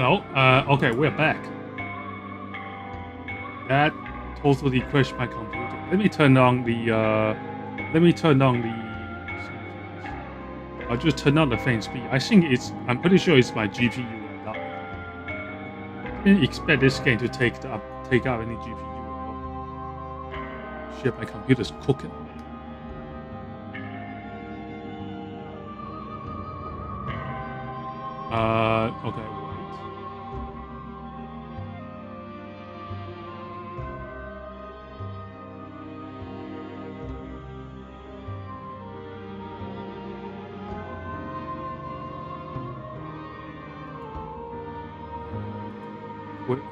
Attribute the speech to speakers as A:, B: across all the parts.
A: Hello. Okay, we're back. That totally crashed my computer. Let me turn on the. I'll just turn on the fan speed. I'm pretty sure it's my GPU that died. Didn't expect this game to take out any GPU at all. Shit, my computer's cooking. Okay, wait.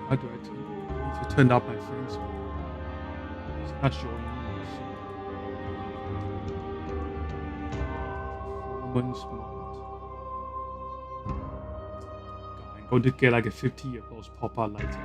A: How do I need to turn up my face? It's not showing me. Performance mode. I'm going to get like a 50 of those pop-out lights.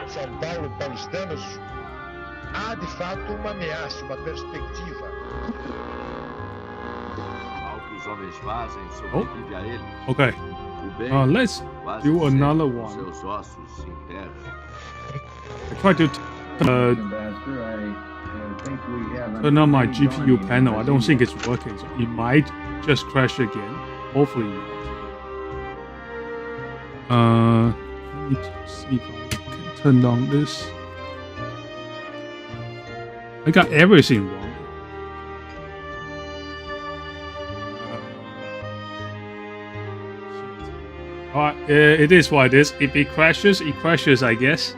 B: São Paulo paulistanos, há de fato uma ameaça, uma perspectiva.
C: Ao que os homens fazem sobrevive a eles.
A: Okay.
C: O bem,
A: Let's do another one.
C: Seus ossos se enterram.
A: I tried to turn on my GPU panel. I don't think it's working, so it might just crash again. Hopefully not. Let me see if I can turn on this. I got everything wrong. Alright, it is what it is. If it crashes, I guess.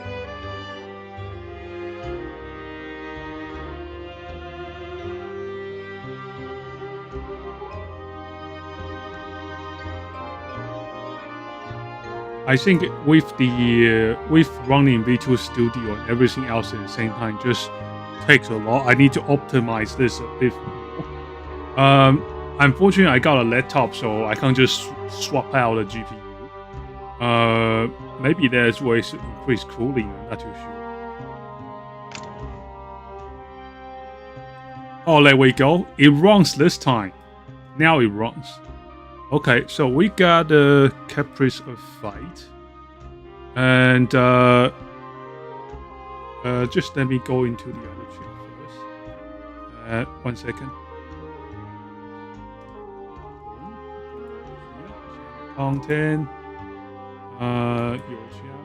A: I think with running V2 Studio and everything else at the same time just takes a lot. I need to optimize this a bit more. Unfortunately, I got a laptop, so I can't just swap out the GPU. Maybe there's ways to increase cooling. I'm not too sure. Oh, there we go. It runs this time. Now it runs. Okay, so we got the Caprice of Fight. And just let me go into the other chat first. 1 second. Content. Your channel.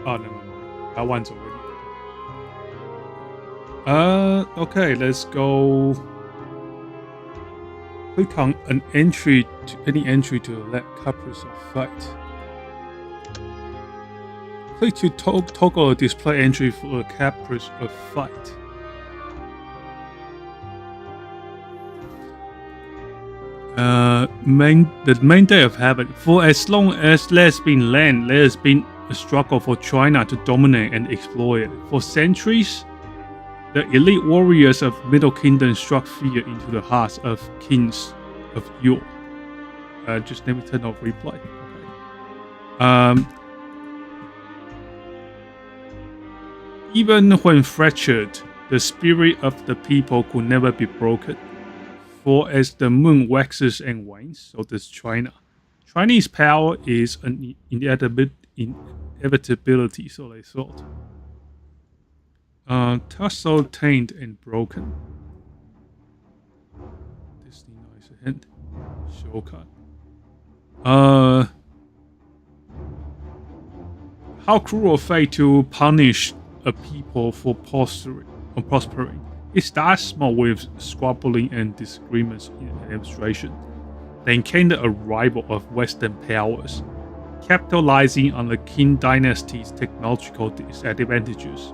A: Oh, never mind. That one's already open. Okay, let's go. Click on any entry to let Caprice of Fight. Click to toggle the display entry for a Caprice of Fight. The main day of heaven. For as long as there's been land, there has been a struggle for China to dominate and exploit it. For centuries, the elite warriors of Middle Kingdom struck fear into the hearts of kings of Europe. Just let me turn off replay. Okay. Even when fractured, the spirit of the people could never be broken. For as the moon waxes and wanes, so does China. Chinese power is an inevitability, so they thought. Tussle, tainted, and broken. Disney knows a hint. Shortcut. How cruel a fate to punish a people for prospering. It starts small with squabbling and disagreements in administration. Then came the arrival of Western powers, capitalizing on the Qing dynasty's technological disadvantages.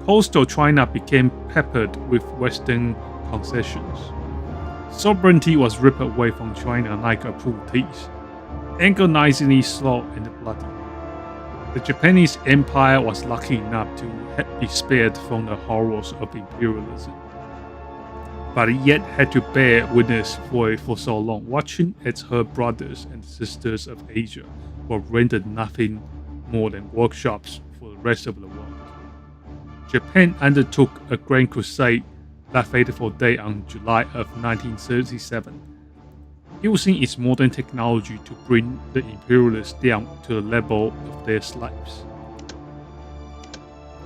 A: coastal China became peppered with Western concessions. Sovereignty was ripped away from China like a pool tease, agonizingly slow and bloody. The Japanese Empire was lucky enough to be spared from the horrors of imperialism, but it yet had to bear witness for so long, watching as her brothers and sisters of Asia were rendered nothing more than workshops for the rest of the world. Japan undertook a grand crusade that fateful day on July of 1937, using its modern technology to bring the imperialists down to the level of their slaves.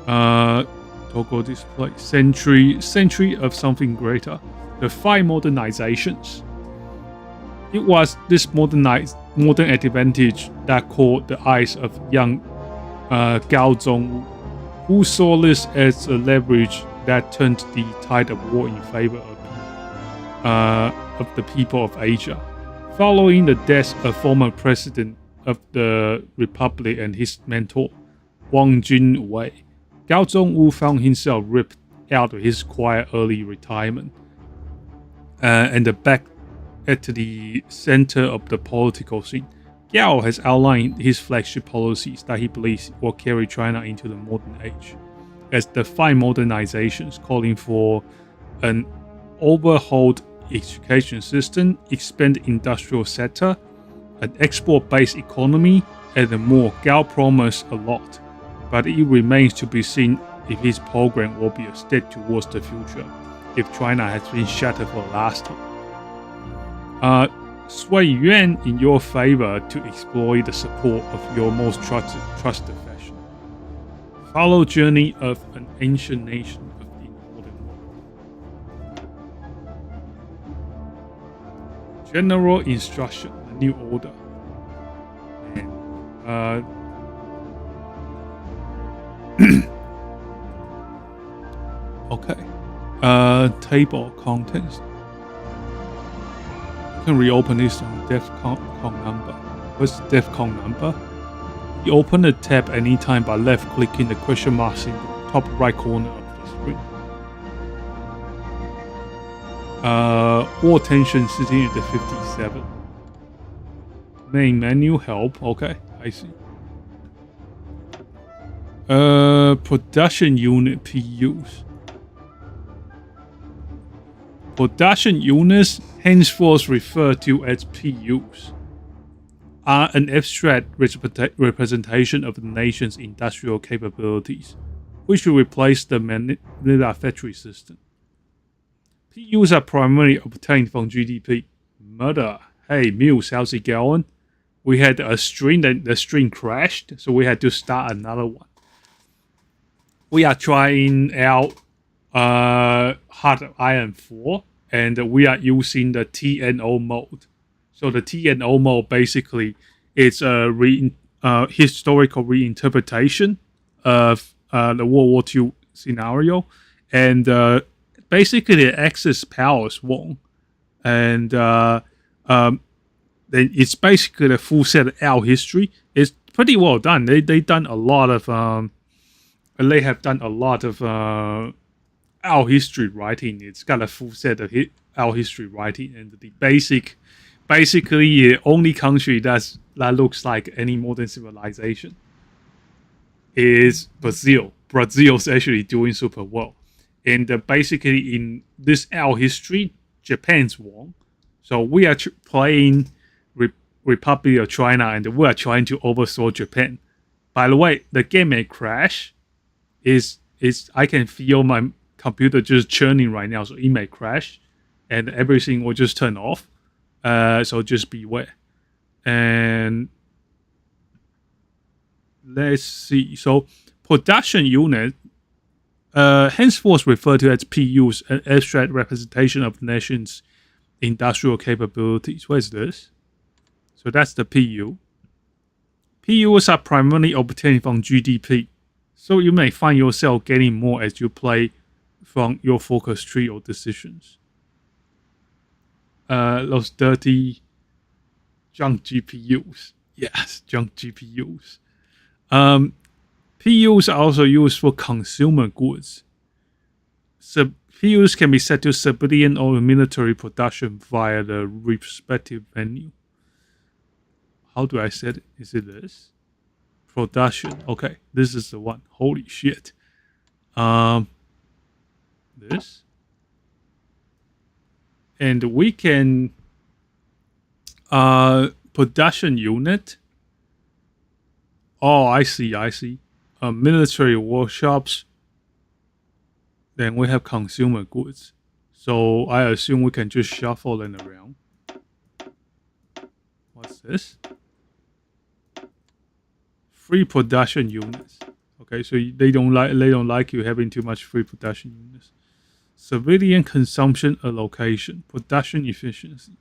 A: Toggle display. Century of something greater. The 5 modernizations. It was this modern advantage that caught the eyes of young Gao Zhongwu, who saw this as a leverage that turned the tide of war in favor of the people of Asia. Following the death of former president of the Republic and his mentor, Wang Junwei, Gao Zhongwu found himself ripped out of his quiet early retirement and back at the center of the political scene. Gao has outlined his flagship policies that he believes will carry China into the modern age, as the 5 modernizations, calling for an overhauled education system, expand industrial sector, an export-based economy, and more. Gao promised a lot, but it remains to be seen if his program will be a step towards the future, if China has been shattered for the last time. Sway yuan in your favor to exploit the support of your most trusted faction. Follow journey of an ancient nation of the modern world. General instruction, a new order. Okay. Table of contents. You can reopen this on DEFCON number. What's the DEFCON number? You open the tab anytime by left clicking the question mark symbol, top right corner of the screen. War tension sitting at the 57. Main menu, help. Okay, I see. Production unit PUs. Production units, henceforth referred to as PUs, are an abstract representation of the nation's industrial capabilities, which will replace the Manila factory system. PUs are primarily obtained from GDP. Murder. Hey, Muse, how's it going? We had a string, and the string crashed, so we had to start another one. We are trying out Heart of Iron 4, and we are using the TNO mode. So the TNO mode basically is a historical reinterpretation of the World War II scenario, and basically the Axis powers won, and then it's basically the full set of our history. It's pretty well done. They done a lot of they have done a lot of our history writing. It's got a full set of our history writing, and the basically the only country that looks like any modern civilization is Brazil. Brazil's actually doing super well, and basically in this our history, Japan's won. So we are playing Republic of China, and we are trying to overthrow Japan. By the way, the game may crash. I can feel my computer just churning right now, so it may crash and everything will just turn off, so just beware. And let's see, so production unit henceforth referred to as PUs, an abstract representation of the nation's industrial capabilities. What is this? So that's the PU. PUs are primarily obtained from GDP, so you may find yourself getting more as you play from your focus tree or decisions. Those dirty junk GPUs. Yes, junk GPUs. PUs are also used for consumer goods. PUs can be set to civilian or military production via the respective menu. How do I set it? Is it this? Production. Okay, this is the one. Holy shit. This. And we can production unit. Oh, I see. Military workshops. Then we have consumer goods. So I assume we can just shuffle them around. What's this? Free production units. Okay, so they don't like you having too much free production units. Civilian consumption allocation, production efficiency.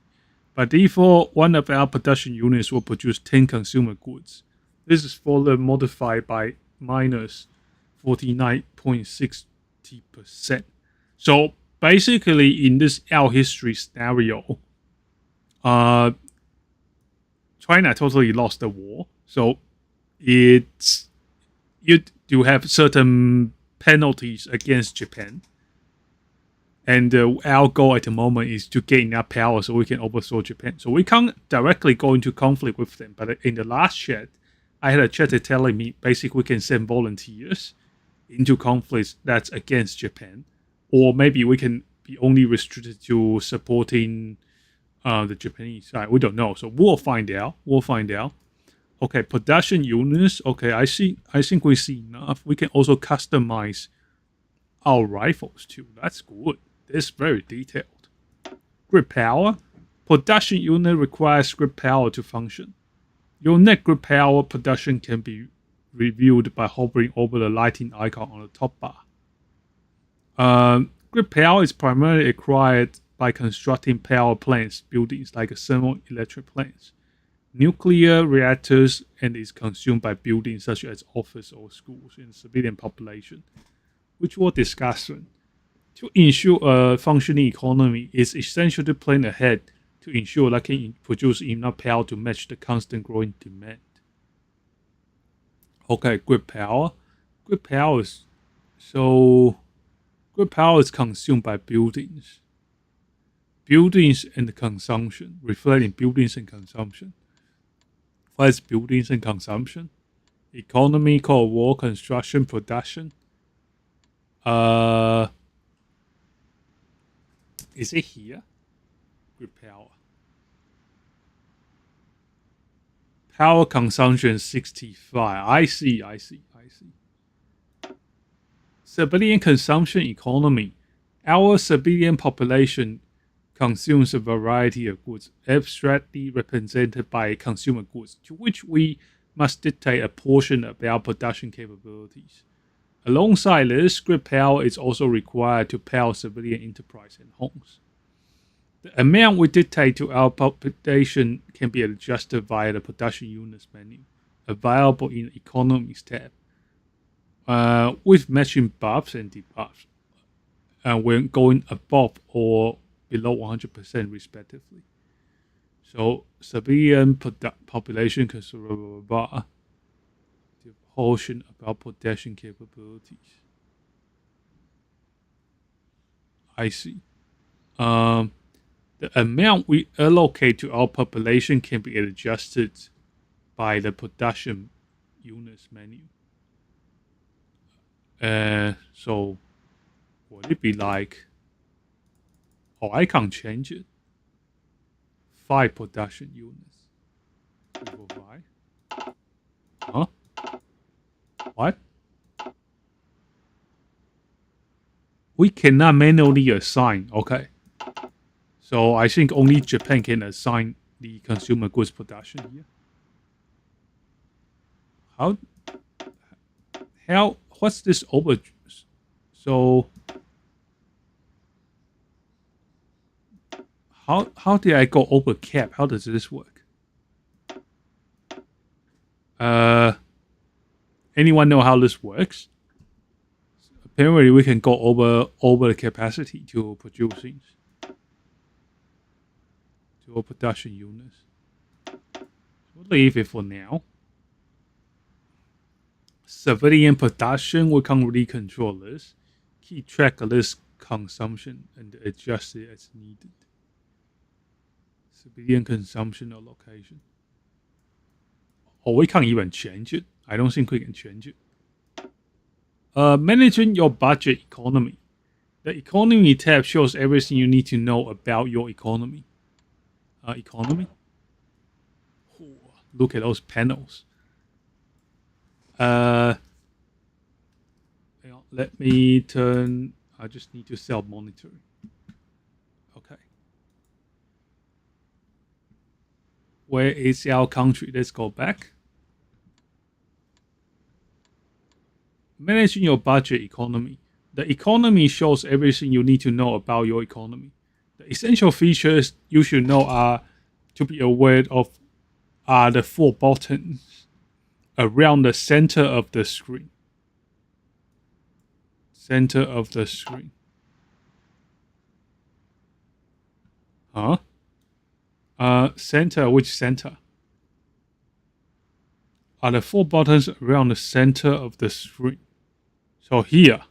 A: By default, one of our production units will produce 10 consumer goods. This is further modified by minus 49.60%. So basically, in this our history scenario, China totally lost the war. So you do have certain penalties against Japan. And our goal at the moment is to gain enough power so we can overthrow Japan. So we can't directly go into conflict with them. But in the last chat, I had a chat telling me basically we can send volunteers into conflicts that's against Japan. Or maybe we can be only restricted to supporting the Japanese side. We don't know. So we'll find out. Okay, production units. Okay, I think we see enough. We can also customize our rifles too. That's good. It's very detailed. Grip power. Production unit requires grip power to function. Your net grip power production can be reviewed by hovering over the lighting icon on the top bar. Grip power is primarily acquired by constructing power plants, buildings like thermoelectric plants, nuclear reactors, and is consumed by buildings such as office or schools in the civilian population, which we'll discuss soon. To ensure a functioning economy, it's essential to plan ahead to ensure that can produce enough power to match the constant growing demand. Okay, grid power. Grid power is consumed by buildings. Buildings and consumption, reflecting buildings and consumption. What is buildings and consumption? Economy, Cold War, construction, production. Is it here? Grid power. Power consumption 65. I see. Civilian consumption economy. Our civilian population consumes a variety of goods, abstractly represented by consumer goods, to which we must dictate a portion of our production capabilities. Alongside this, grid power is also required to power civilian enterprise and homes. The amount we dictate to our population can be adjusted via the production units menu, available in the economies tab, with matching buffs and debuffs, when going above or below 100% respectively. So civilian population consumer the portion of our production capabilities. I see. The amount we allocate to our population can be adjusted by the production units menu. So would it be like, oh, I can't change it. 5 production units. 5. Huh? What? We cannot manually assign. Okay. So I think only Japan can assign the consumer goods production here. What's this over? So how did I go over cap? How does this work? Anyone know how this works? Apparently we can go over the capacity to produce things. To our production units. We'll leave it for now. Civilian production, we can't really control this. Keep track of this consumption and adjust it as needed. Civilian consumption or location. Or we can't even change it. I don't think we can change it. Managing your budget economy. The economy tab shows everything you need to know about your economy. Economy? Ooh, look at those panels. Let me turn. I just need to self monitor. Okay. Where is our country? Let's go back. Managing your budget economy. The economy shows everything you need to know about your economy. The essential features you should know are to be aware of are the 4 buttons around the center of the screen. Center of the screen. Huh? Center, which center? Are the 4 buttons around the center of the screen. So here,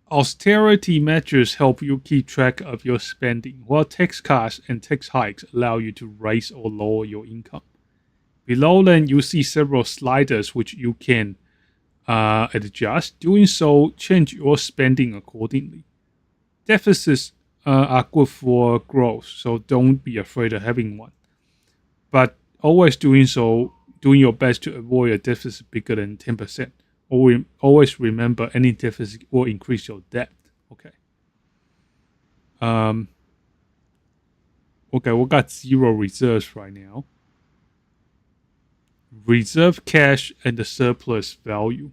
A: austerity measures help you keep track of your spending, while tax cuts and tax hikes allow you to raise or lower your income. Below then, you see several sliders which you can adjust. Doing so, change your spending accordingly. Deficits are good for growth, so don't be afraid of having one. But always doing your best to avoid a deficit bigger than 10%. Always remember any deficit will increase your debt. Okay. Okay, we got 0 reserves right now. Reserve cash and the surplus value.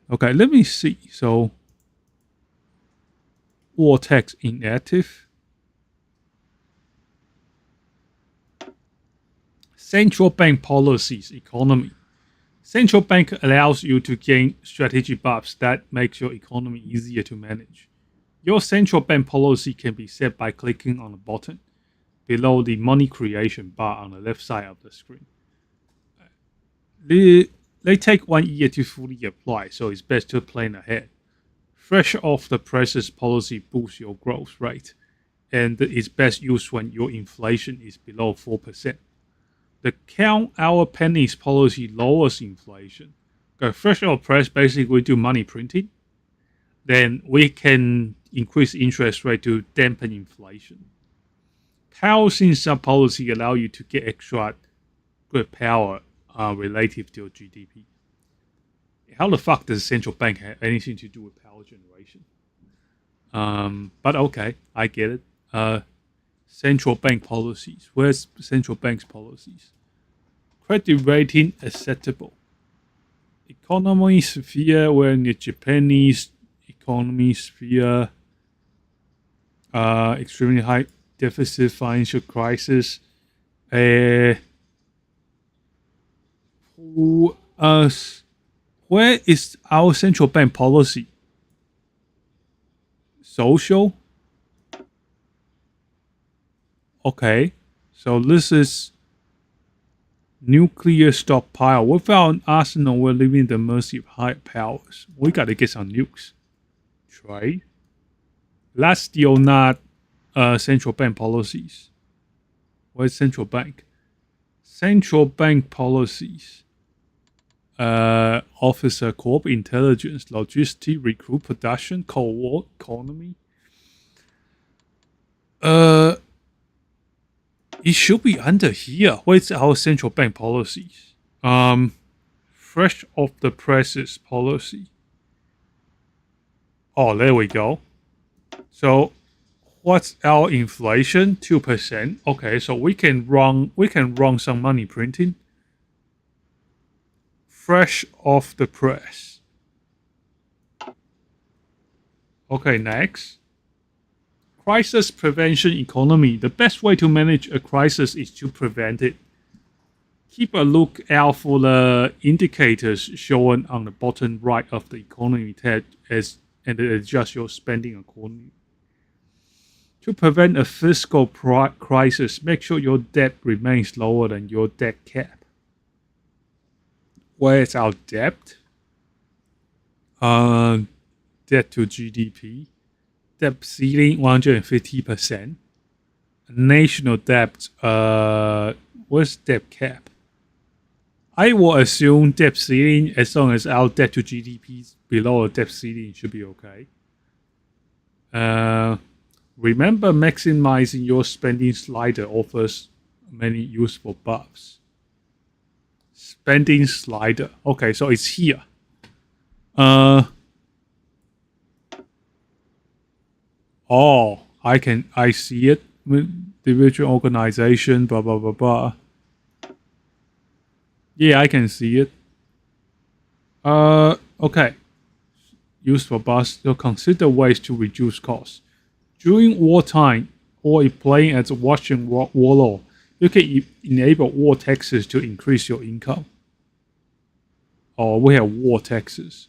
A: Okay, let me see. So, war tax inactive. Central bank policies economy. Central bank allows you to gain strategic buffs that makes your economy easier to manage. Your central bank policy can be set by clicking on the button below the money creation bar on the left side of the screen. They take 1 year to fully apply, so it's best to plan ahead. Fresh off the presses policy boosts your growth rate, and it's best used when your inflation is below 4%. The count our pennies policy lowers inflation. Okay, fresh off press basically do money printing. Then we can increase interest rate to dampen inflation. Housing sub policy allow you to get extra good power relative to your GDP. How the fuck does the central bank have anything to do with power generation? But okay, I get it. Central bank policies. Where's central bank's policies? Credit rating acceptable. Economy sphere, we're in the Japanese economy sphere. Extremely high deficit, financial crisis. Where is our central bank policy? Social? Okay, so this is nuclear stockpile. Without an arsenal, we're living at the mercy of high powers. We gotta get some nukes. Trade. That's still not central bank policies. Where's central bank? Central bank policies. Officer Corp, intelligence, logistics, recruit, production, Cold War, economy. It should be under here. Where's our central bank policies? Fresh off the presses policy. Oh, there we go. So, what's our inflation? 2%. Okay, so we can run some money printing. Fresh off the press. Okay, next. Crisis prevention economy. The best way to manage a crisis is to prevent it. keep a look out for the indicators shown on the bottom right of the economy tab and adjust your spending accordingly. To prevent a fiscal crisis, make sure your debt remains lower than your debt cap. Where is our debt? Debt to GDP. Debt ceiling 150%. National debt, what's debt cap? I will assume debt ceiling, as long as our debt to GDP is below a debt ceiling, should be okay. Remember, maximizing your spending slider offers many useful buffs. Spending slider. Okay, so it's here. Oh, I see it. Individual organization, blah blah blah blah. Yeah, I can see it. Okay. Useful buffs. So consider ways to reduce costs. During wartime, or if playing as a Russian warlord, you can enable war taxes to increase your income. Or we have war taxes.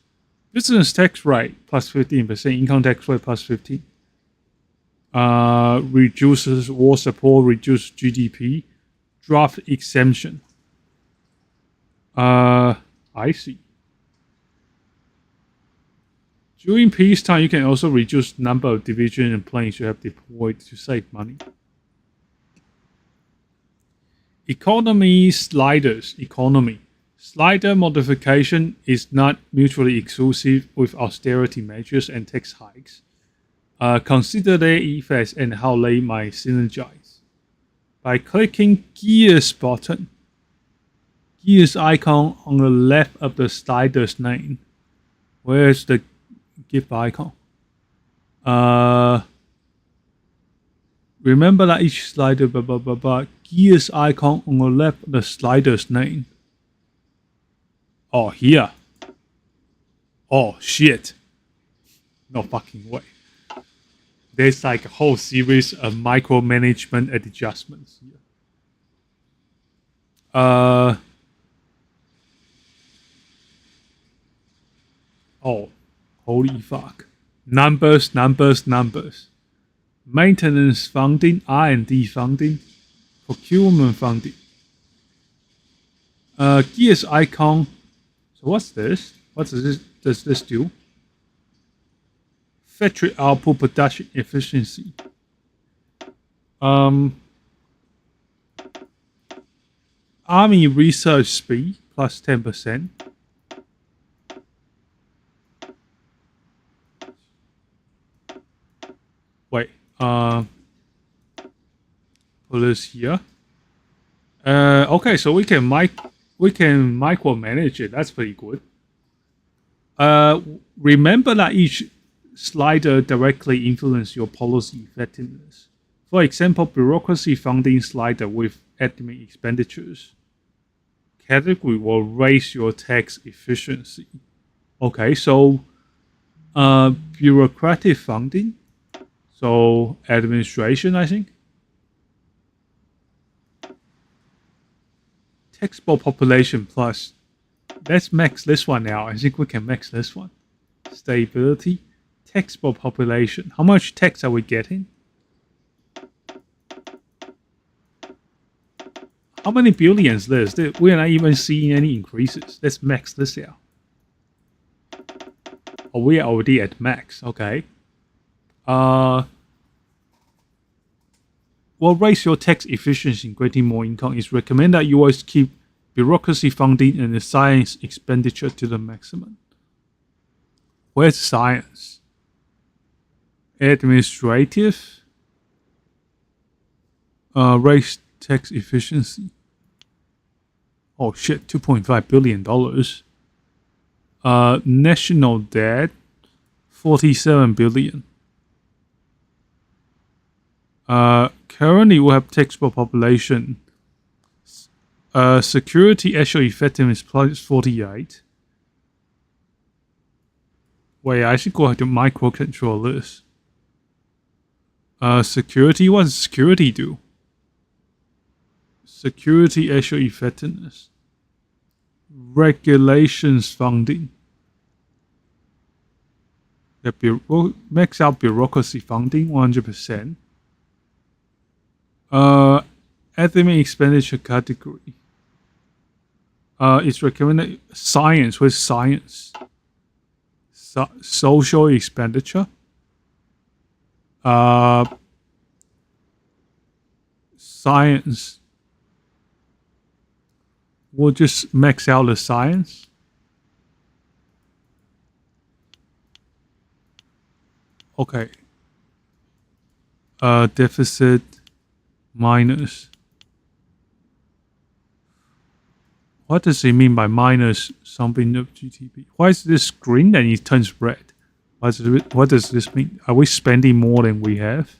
A: Business tax rate plus 15%, income tax rate plus 15. Reduces war support, reduce GDP, draft exemption. I see. During peacetime, you can also reduce the number of divisions and planes you have deployed to save money. Economy sliders. Economy. Slider modification is not mutually exclusive with austerity measures and tax hikes. Consider their effects and how they might synergize. By clicking Gears button, Gears icon on the left of the slider's name. Where's the GIF icon? Remember that each slider, Gears icon on the left of the slider's name. Oh, here. Oh, shit. No fucking way. There's like a whole series of micromanagement and adjustments here. Oh, holy fuck. Numbers. Maintenance funding, R&D funding, procurement funding. Gears icon. So what's this? What does this do? Factory output production efficiency. Army research speed plus 10%. Wait, put this here. Okay, so we can micromanage it. That's pretty good. Remember that each slider directly influences your policy effectiveness. For example, bureaucracy funding slider with admin expenditures category will raise your tax efficiency. Okay, so bureaucratic funding. So administration, I think. Taxable population plus. Let's max this one now. I think we can max this one. Stability. Taxable population. How much tax are we getting? How many billions this? We're not even seeing any increases. Let's max this out. Oh, we are already at max. Okay. Well, raise your tax efficiency in getting more income. It's recommended that you always keep bureaucracy funding and the science expenditure to the maximum. Where's science? Administrative. Raise tax efficiency. Oh shit, $2.5 billion. National debt, $47 billion. Currently, we have taxable population. Security actual effectiveness plus 48. Wait, I should go ahead and microcontrol this. Security, what does security do? Security actual effectiveness. Regulations funding. Max out bureaucracy funding 100%. Academic expenditure category. It's recommended science with science. Social expenditure. Science. We'll just max out the science. Okay. Deficit minus. What does it mean by minus something of GDP? Why is this green and it turns red? What does this mean? Are we spending more than we have?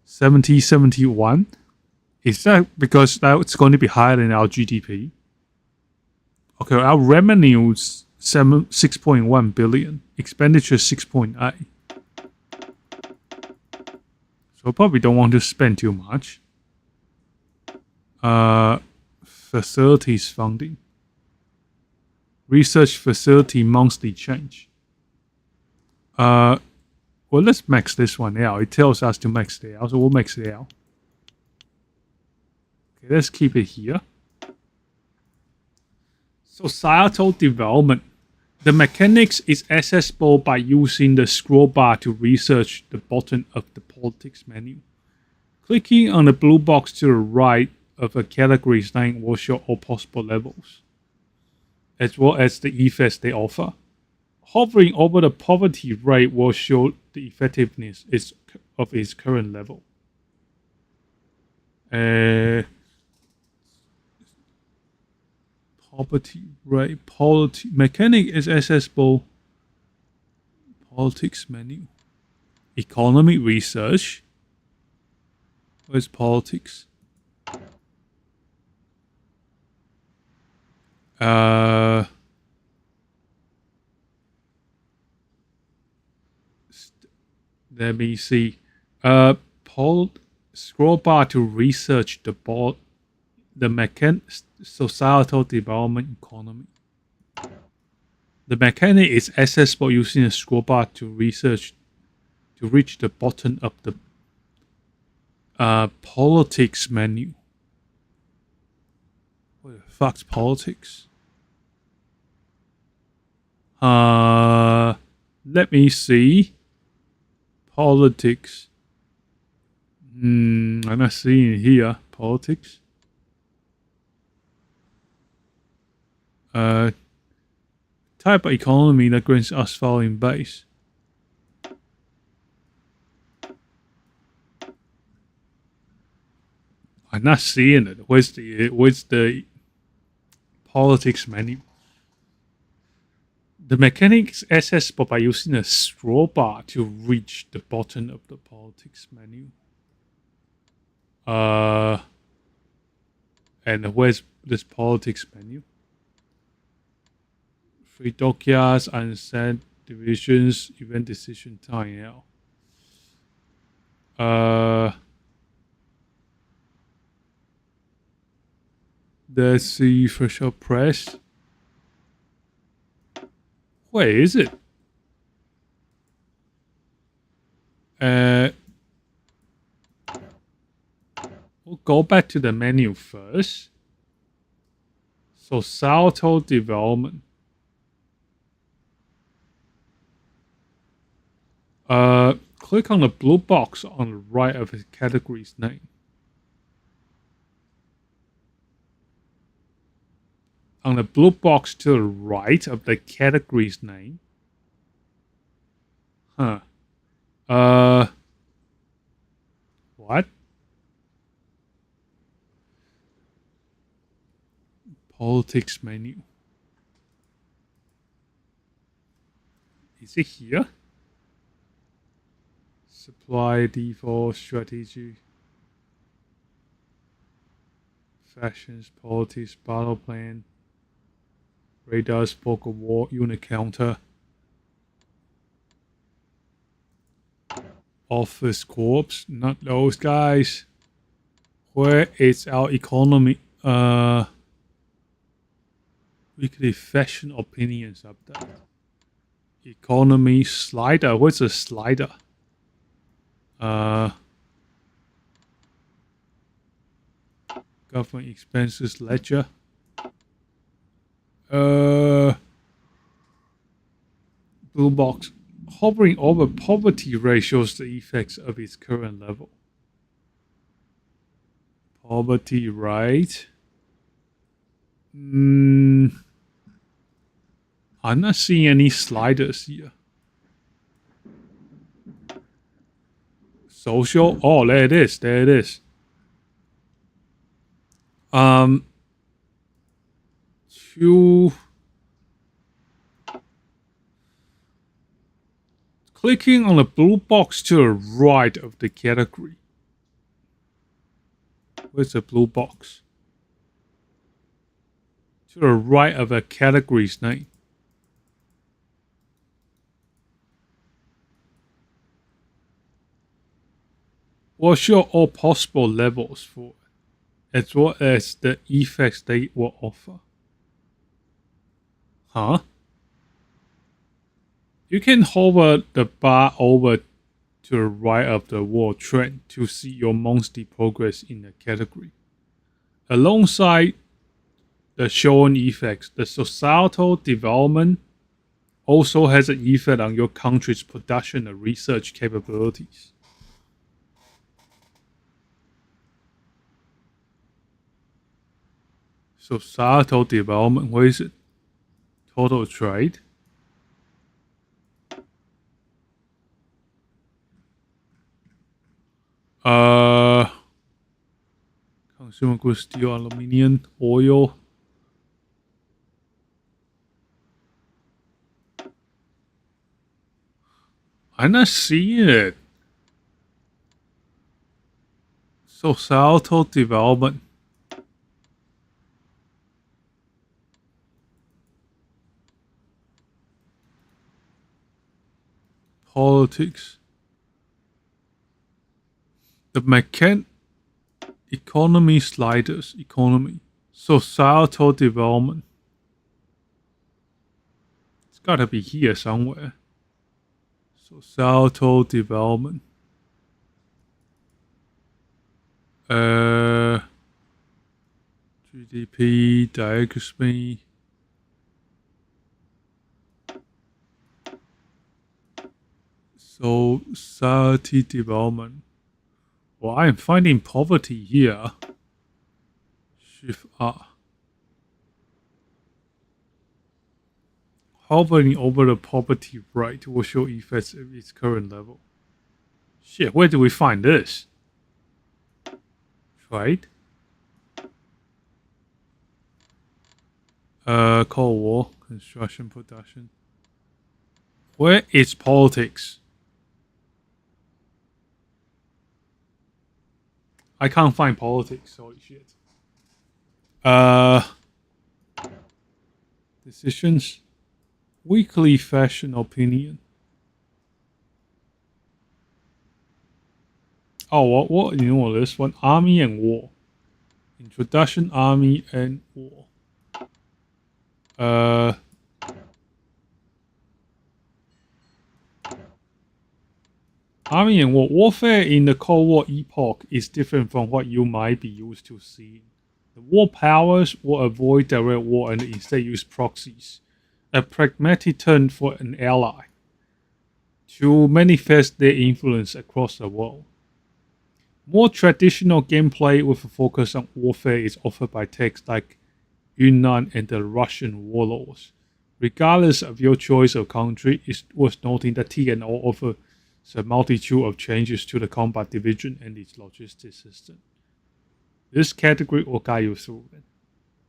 A: 71? Is that because that's going to be higher than our GDP? Okay, our revenue is 6.1 billion. Expenditure 6.8. So probably don't want to spend too much. Facilities funding. Research facility monthly change. Well, let's max this one out. It tells us to max it out, so we'll max it out. Okay, let's keep it here. Societal development. The mechanics is accessible by using the scroll bar to research the bottom of the politics menu. Clicking on the blue box to the right of a category's name will show all possible levels, as well as the effects they offer. Hovering over the poverty rate will show the effectiveness of its current level. Poverty rate, mechanic is accessible. Politics menu. Economic research. Where's politics? Let me see. Scroll bar to research the societal development economy. The mechanic is accessible using a scroll bar to reach the bottom of the politics menu. What the fuck's politics? Let me see. Politics. I'm not seeing it here. Politics. Type of economy that grants us following base. I'm not seeing it. Where's the politics menu? The mechanic is accessible by using a scroll bar to reach the bottom of the politics menu. And where's this politics menu? Free dockyards, unsaid divisions, event decision time now. Let's see official press. Where is it? We'll go back to the menu first. Societal development. Click on the blue box on the right of the category's name. On the blue box to the right of the category's name. What? Politics menu. Is it here? Supply, default, strategy, factions, politics, battle plan, radar, spoke of war, unit counter, office corps, not those guys. Where is our economy? Weekly fashion opinions update. Economy slider. What's a slider? Government expenses ledger. Blue box. Hovering over poverty rate shows the effects of its current level. Poverty rate. I'm not seeing any sliders here. Social. Oh, there it is. There it is. Clicking on the blue box to the right of the category. Where's the blue box? To the right of a category's name. We'll show all possible levels for it, as well as the effects they will offer. Huh? You can hover the bar over to the right of the world trend to see your monthly progress in the category. Alongside the shown effects, the societal development also has an effect on your country's production and research capabilities. Societal development, where is it? Total trade. Consumer goods, steel, aluminium, oil. I'm not seeing it. Societal development. Politics. The economy sliders. Economy. Societal development. It's gotta be here somewhere. Societal development. GDP, diagram. Society development. Well, I am finding poverty here. Shift R. Hovering over the poverty rate will show effects of its current level. Shit, where do we find this? Trade? Cold War, construction, production. Where is politics? I can't find politics, holy shit. Decisions. Weekly fashion opinion. Oh, what you know this one? Army and War. Introduction, Army and War. Army and War. Warfare in the Cold War epoch is different from what you might be used to seeing. The war powers will avoid direct war and instead use proxies, a pragmatic term for an ally, to manifest their influence across the world. More traditional gameplay with a focus on warfare is offered by texts like Yunnan and the Russian warlords. Regardless of your choice of country, it's worth noting that TNO offers a multitude of changes to the combat division and its logistics system. This category will guide you through it.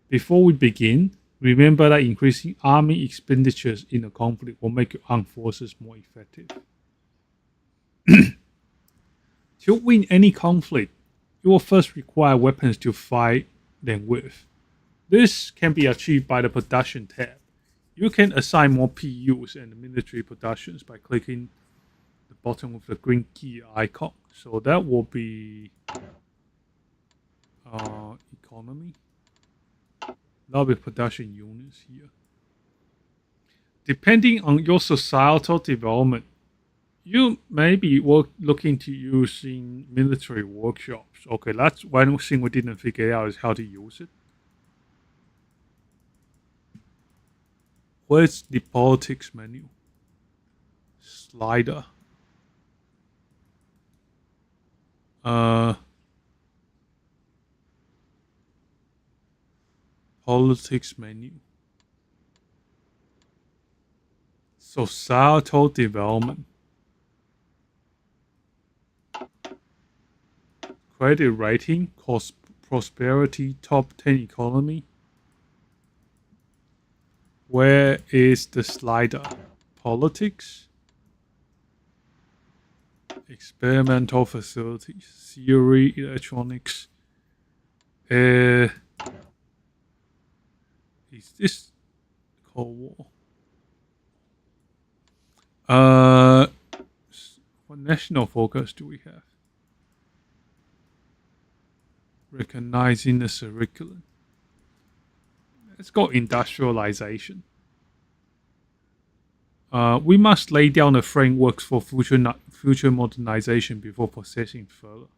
A: Before we begin, remember that increasing army expenditures in a conflict will make your armed forces more effective. To win any conflict, you will first require weapons to fight them with. This can be achieved by the production tab. You can assign more PUs and military productions by clicking the bottom of the green key icon. So that will be economy. Lobby production units here. Depending on your societal development, you may be looking to use in military workshops. Okay, that's one thing we didn't figure out is how to use it. Where's the politics menu? Slider. Politics menu. Societal development. Credit rating, cost prosperity, top 10 economy. Where is the slider? Politics. Experimental facilities. Theory, electronics. Is this Cold War? What national focus do we have? Recognizing the curriculum. Let's go industrialization. We must lay down the frameworks for future modernization before processing further.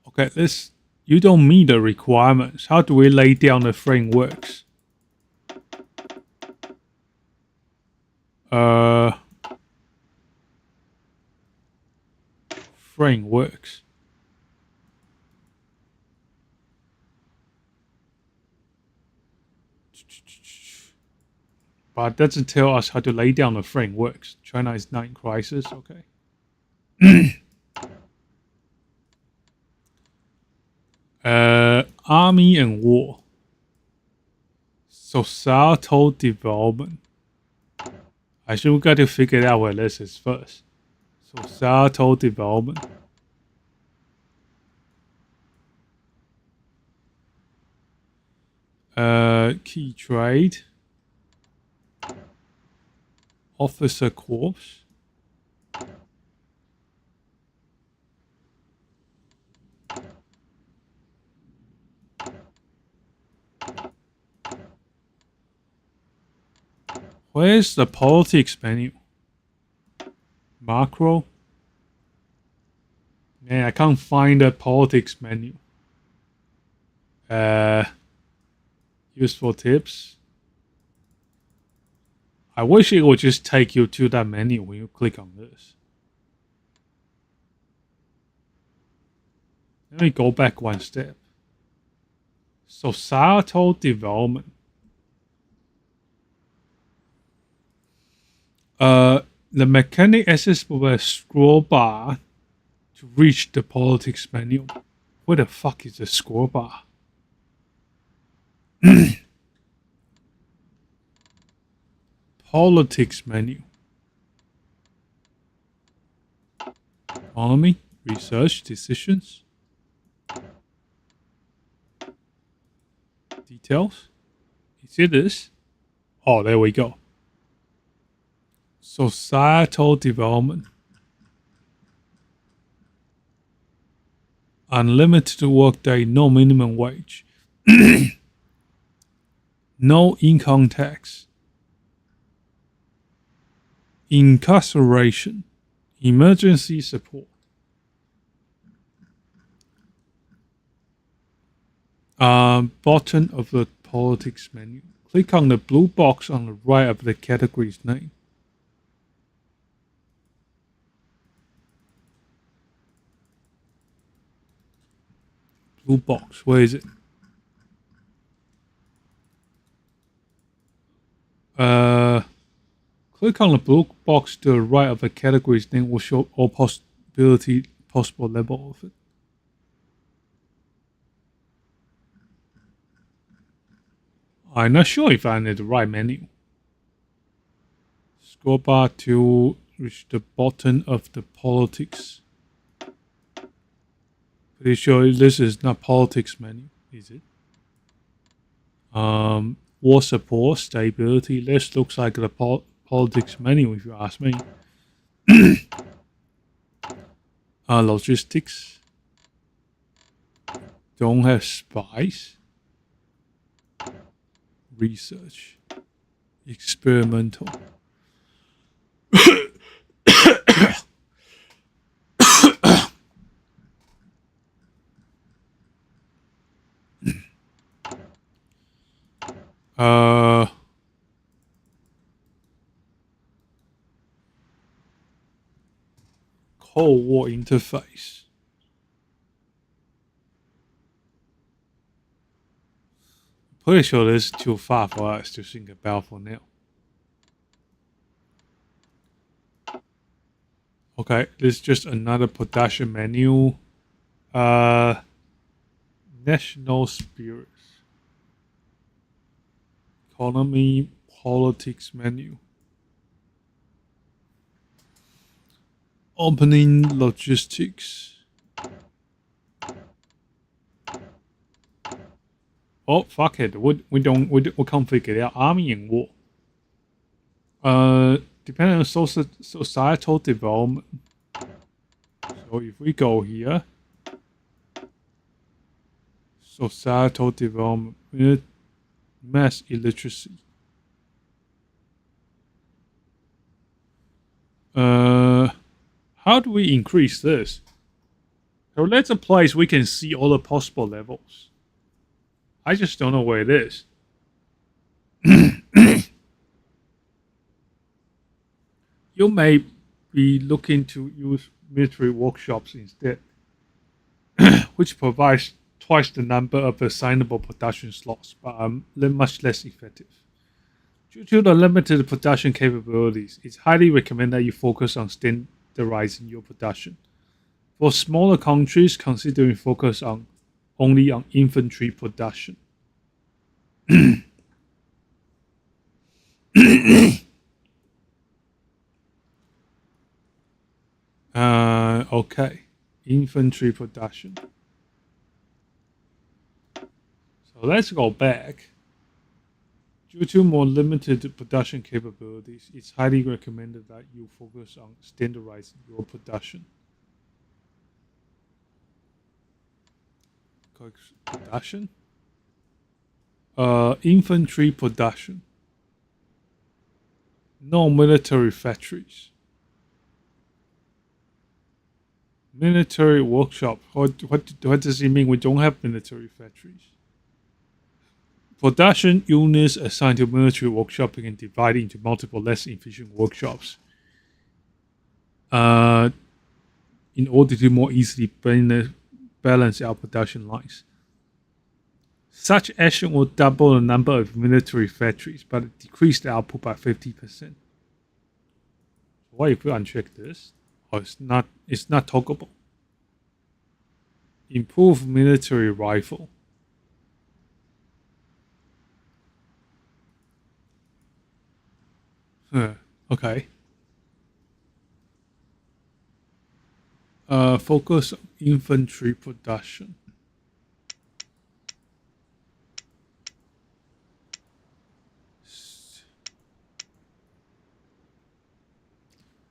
A: Okay, you don't meet the requirements. How do we lay down the frameworks? Frameworks. But it doesn't tell us how to lay down the frameworks. China is not in crisis, okay. Army and war. Societal development. I think we got to figure out where this is first. Societal development. Key trade. Officer corps. Where's the politics menu? Macro? Man, I can't find the politics menu. Useful tips. I wish it would just take you to that menu when you click on this. Let me go back one step. Societal development. The mechanic accessible by a scroll bar to reach the politics menu. Where the fuck is the scroll bar? Politics menu. Economy, research, decisions. Details. Is it this? Oh, there we go. Societal development. Unlimited workday, no minimum wage. No income tax. Incarceration. Emergency support. Bottom of the politics menu. Click on the blue box on the right of the category's name. Blue box, where is it? Click on the blue box to the right of the category's name will show all possible level of it. I'm not sure if I'm at the right menu. Scroll bar to reach the bottom of the politics. Pretty sure this is not politics menu, is it? War support, stability. This looks like the politics menu, if you ask me. Logistics. Don't have spies. Research. Experimental. Cold War interface. Pretty sure this is too far for us to think about for now. Okay, this is just another production menu. National spirits. Economy, politics menu. Opening logistics. Oh fuck it! We can't figure it out. Army and war. Depending on societal development. So if we go here, societal development, mass illiteracy. How do we increase this? So that's a place we can see all the possible levels. I just don't know where it is. You may be looking to use military workshops instead, which provides twice the number of assignable production slots, but are much less effective. Due to the limited production capabilities, it's highly recommended that you focus on standardizing your production. For smaller countries, considering focus only on infantry production. Okay, infantry production. So let's go back. Due to more limited production capabilities, it's highly recommended that you focus on standardizing your production. Production? Infantry production. No military factories. Military workshop. What does it mean? We don't have military factories. Production units assigned to military workshop can divide into multiple less efficient workshops in order to more easily balance our production lines. Such action will double the number of military factories, but decrease the output by 50%. What if we uncheck this? Oh, it's not toggleable. Improve military rifle. Okay. Focus on infantry production.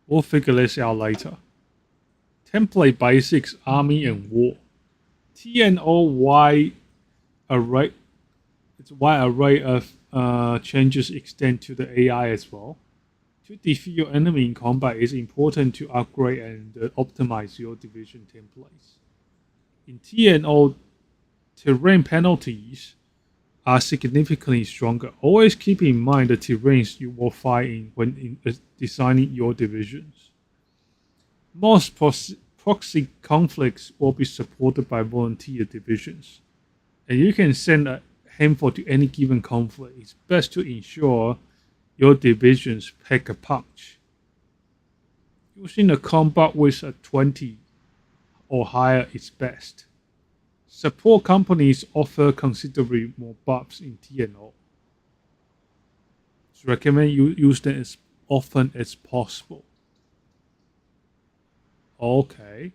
A: We'll figure this out later. Template basics, army and war. TNO wide array. Its wide array of changes extend to the AI as well. To defeat your enemy in combat, it's important to upgrade and optimize your division templates. In TNO, terrain penalties are significantly stronger. Always keep in mind the terrains you will fight in when designing your divisions. Most proxy conflicts will be supported by volunteer divisions, and you can send a handful to any given conflict. It's best to ensure your divisions pack a punch. Using a combat with a 20 or higher is best. Support companies offer considerably more buffs in TNO. So recommend you use them as often as possible. Okay.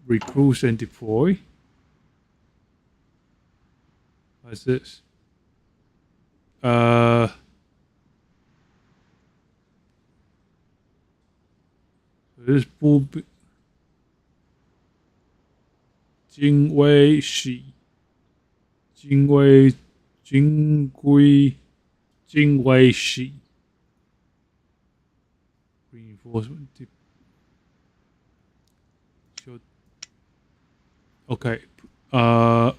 A: Recruit and deploy. What's this? this is 精微系，精微系 reinforcement. Okay. How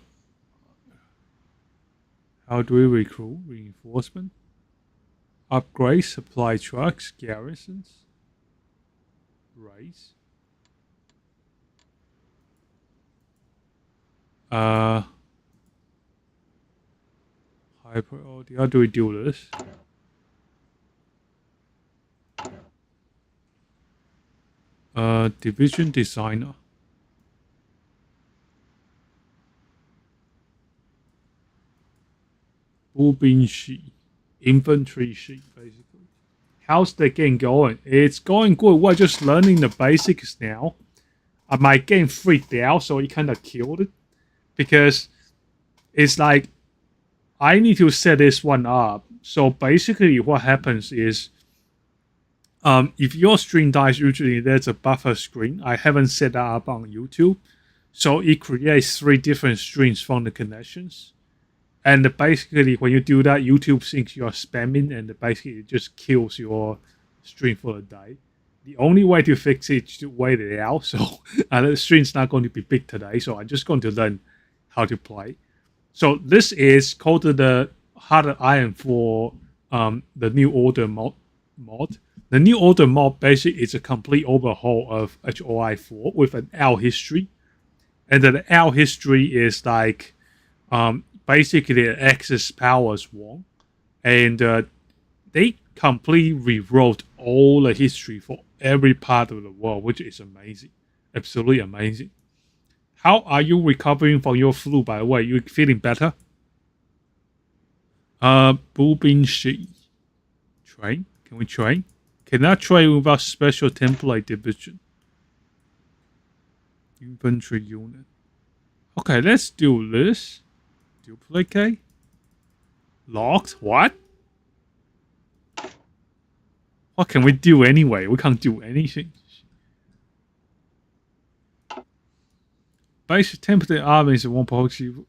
A: do we recruit reinforcement? Upgrade supply trucks, garrisons, raise. High priority. How do we do this? Division designer. Infantry sheet, basically. How's the game going? It's going good. We're just learning the basics now. My game freaked out, so it kind of killed it. Because it's like, I need to set this one up. So basically what happens is, if your stream dies, usually there's a buffer screen. I haven't set that up on YouTube. So it creates 3 different streams from the connections. And basically, when you do that, YouTube thinks you're spamming, and basically it just kills your stream for the day. The only way to fix it is to wait it out. So the stream's not going to be big today, so I'm just going to learn how to play. So this is called the Harder Iron for the New Order mod. The New Order mod basically is a complete overhaul of HOI4 with an L history. And the L history is like basically the Axis powers won. And they completely rewrote all the history for every part of the world, which is amazing. Absolutely amazing. How are you recovering from your flu, by the way? You feeling better? Boobin Shi. Train? Can we train? Cannot train without special template division. Infantry unit. Okay, let's do this. Duplicate. Locked? What? What can we do anyway? We can't do anything. Basic template armies and 1.0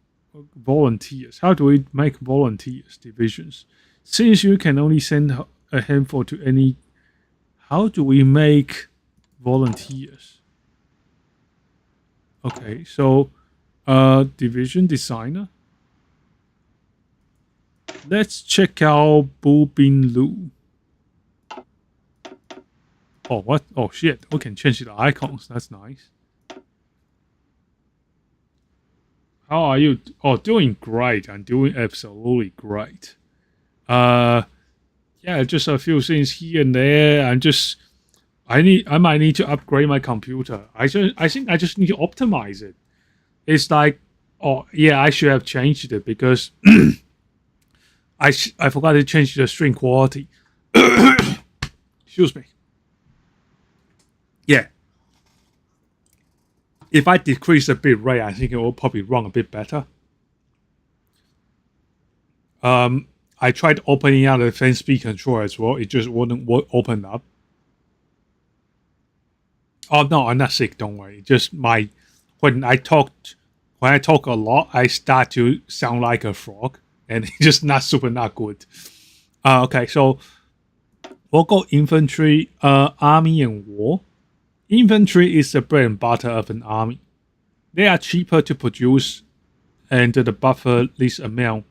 A: volunteers. How do we make volunteers divisions? Since you can only send a handful to any, how do we make volunteers? Okay, so division designer. Let's check out Bu Bin Lu. Oh, what? Oh, shit. We can change the icons. That's nice. How are you? Oh, doing great. I'm doing absolutely great. Yeah, just a few things here and there. I might need to upgrade my computer. I think I just need to optimize it. It's like, oh yeah, I should have changed it because I forgot to change the stream quality. Excuse me. Yeah. If I decrease the bit rate, I think it will probably run a bit better. I tried opening out the fan speed controller as well. It just wouldn't open up. Oh no, I'm not sick. Don't worry. Just when I talk a lot, I start to sound like a frog, and it's just not good. Okay, so we'll go infantry, army and war. Infantry is the bread and butter of an army. They are cheaper to produce, and the buffer least amount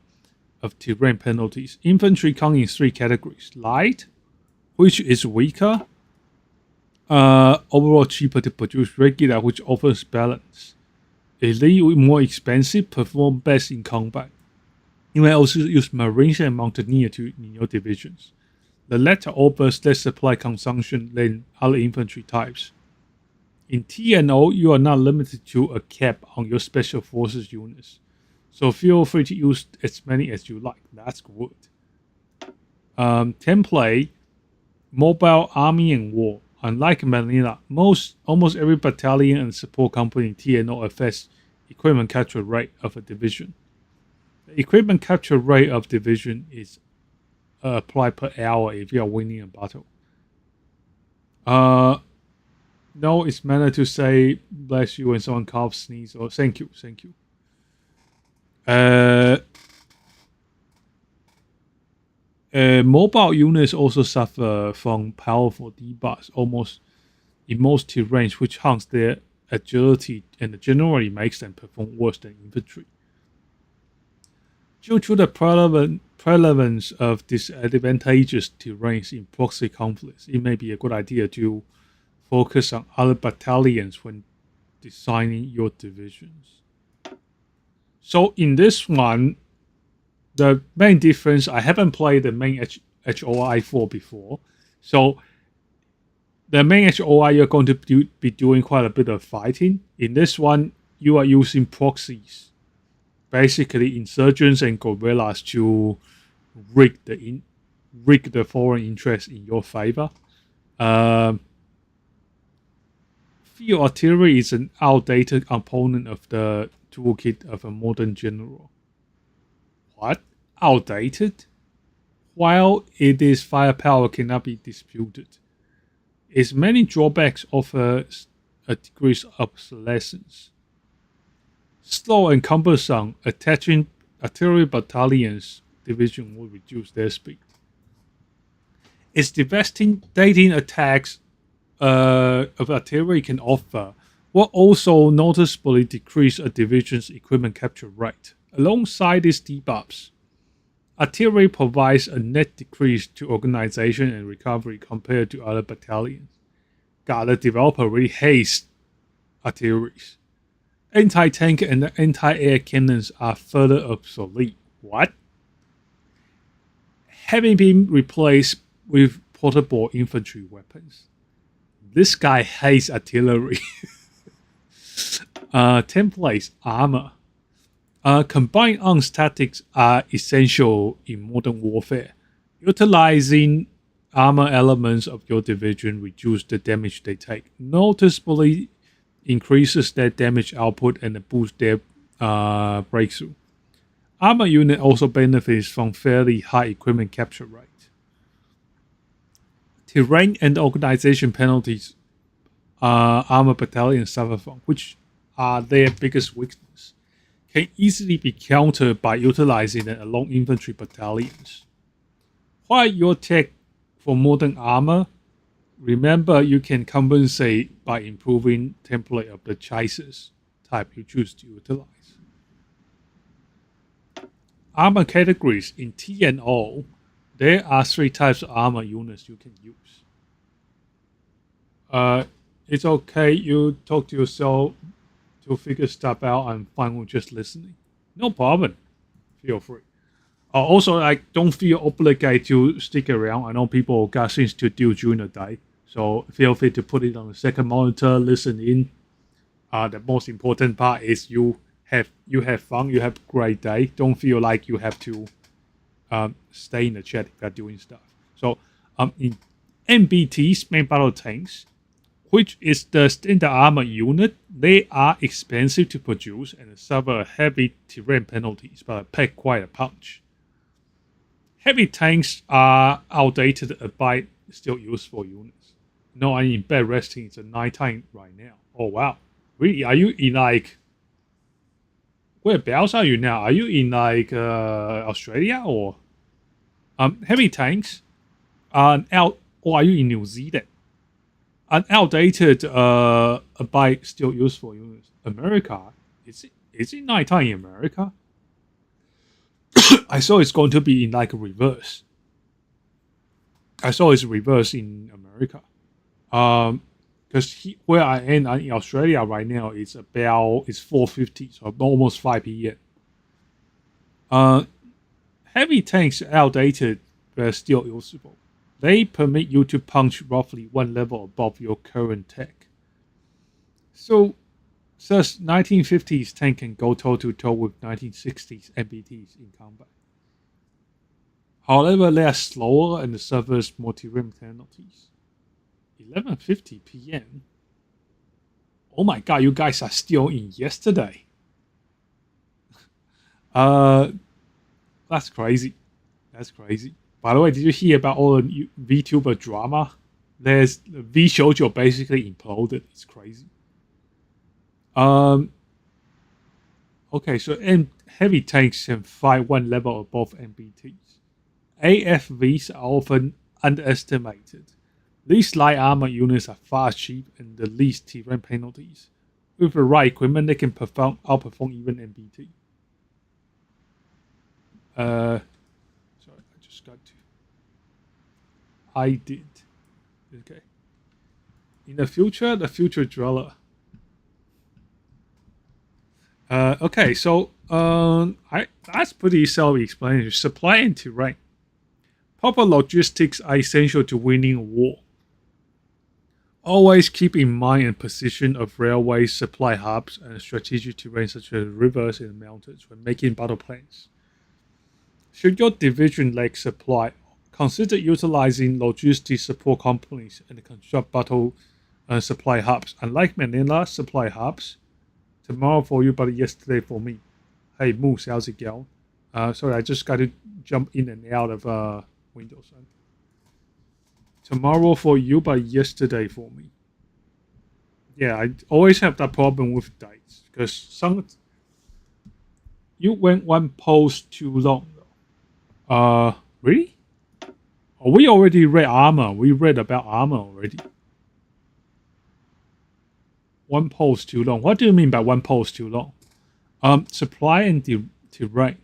A: of terrain penalties. Infantry come in 3 categories: light, which is weaker. Overall cheaper to produce. Regular, which offers balance. Elite, more expensive, perform best in combat. You may also use Marines and Mountaineer in your divisions. The latter offers less supply consumption than other infantry types. In TNO, you are not limited to a cap on your special forces units, so feel free to use as many as you like. That's good. Template, mobile army and war. Unlike Manila, almost every battalion and support company in TNO affects equipment capture rate of a division. The equipment capture rate of division is applied per hour if you are winning a battle. No, it's meant to say bless you when someone coughs, sneeze, or thank you, thank you. Mobile units also suffer from powerful debuffs almost in most terrains, which harms their agility and generally makes them perform worse than infantry. Due to the prevalence of disadvantageous terrains in proxy conflicts, it may be a good idea to focus on other battalions when designing your divisions. So in this one, the main difference, I haven't played the main HOI4 before, so the main HOI you're going to be doing quite a bit of fighting. In this one, you are using proxies, basically insurgents and guerrillas, to rig the foreign interest in your favor. Field artillery is an outdated component of the toolkit of a modern general. What? Outdated? While its firepower cannot be disputed, its many drawbacks offer a degree of obsolescence. Slow and cumbersome, attaching artillery battalions division will reduce their speed. Its devastating attacks of artillery can offer will also noticeably decrease a division's equipment capture rate. Alongside these debuffs, artillery provides a net decrease to organization and recovery compared to other battalions. God, the developer really hates artilleries. Anti-tank and anti-air cannons are further obsolete. What? Having been replaced with portable infantry weapons. This guy hates artillery. Templates, armor. Combined arms tactics are essential in modern warfare. Utilizing armor elements of your division reduce the damage they take, noticeably increases their damage output and boosts their breakthrough. Armor unit also benefits from fairly high equipment capture rate. Terrain and organization penalties armor battalions suffer from, which are their biggest weakness, can easily be countered by utilizing them along infantry battalions. While your tech for modern armor, remember you can compensate by improving template of the chassis type you choose to utilize. Armor categories in TNO, there are 3 types of armor units you can use. It's okay, you talk to yourself to figure stuff out. I'm fine with just listening. No problem. Feel free. Also, I don't feel obligated to stick around. I know people got things to do during the day, so feel free to put it on the second monitor, listen in. The most important part is you have fun, you have a great day. Don't feel like you have to stay in the chat if you're doing stuff. So in MBTs, main battle tanks, which is the standard armor unit, they are expensive to produce and suffer heavy terrain penalties, but pack quite a punch. Heavy tanks are outdated but still useful units. No, I'm in bed resting. It's a nighttime right now. Oh wow, really? Are you in like? Whereabouts are you now? Are you in like Australia or? Heavy tanks are out, or are you in New Zealand? An outdated but still useful units. America, is it nighttime in America? I saw it's going to be in like a reverse. I saw it's reverse in America. Because where I am in Australia right now, it's 4:50, so almost 5 p.m. Heavy tanks are outdated but still usable. They permit you to punch roughly 1 level above your current tech. So, thus 1950s tank can go toe-to-toe with 1960s MBTs in combat. However, they are slower and suffers more terrain penalties. 11:50 p.m. Oh my god, you guys are still in yesterday. That's crazy. That's crazy. By the way, did you hear about all the VTuber drama there's V Shoujo basically imploded. It's crazy. Okay, so heavy tanks can fight one level above MBTs. AFVs are often underestimated. These light armor units are fast, cheap, and the least terrain penalties. With the right equipment, they can outperform even MBT. Sorry, I just got to. I did. Okay. In the future dweller. Okay, so that's pretty self-explanatory. Supply and terrain. Proper logistics are essential to winning a war. Always keep in mind the position of railways, supply hubs, and strategic terrain such as rivers and mountains when making battle plans. Should your division lack supply, consider utilizing logistics support companies and construct battle supply hubs. Unlike Manila supply hubs, tomorrow for you, but yesterday for me. Hey, Moose, how's it going? Sorry, I just got to jump in and out of Windows. Tomorrow for you, but yesterday for me. Yeah, I always have that problem with dates because you went one post too long. Really? Oh, we already read armor. We read about armor already. One post too long. What do you mean by one post too long? Supply and terrain.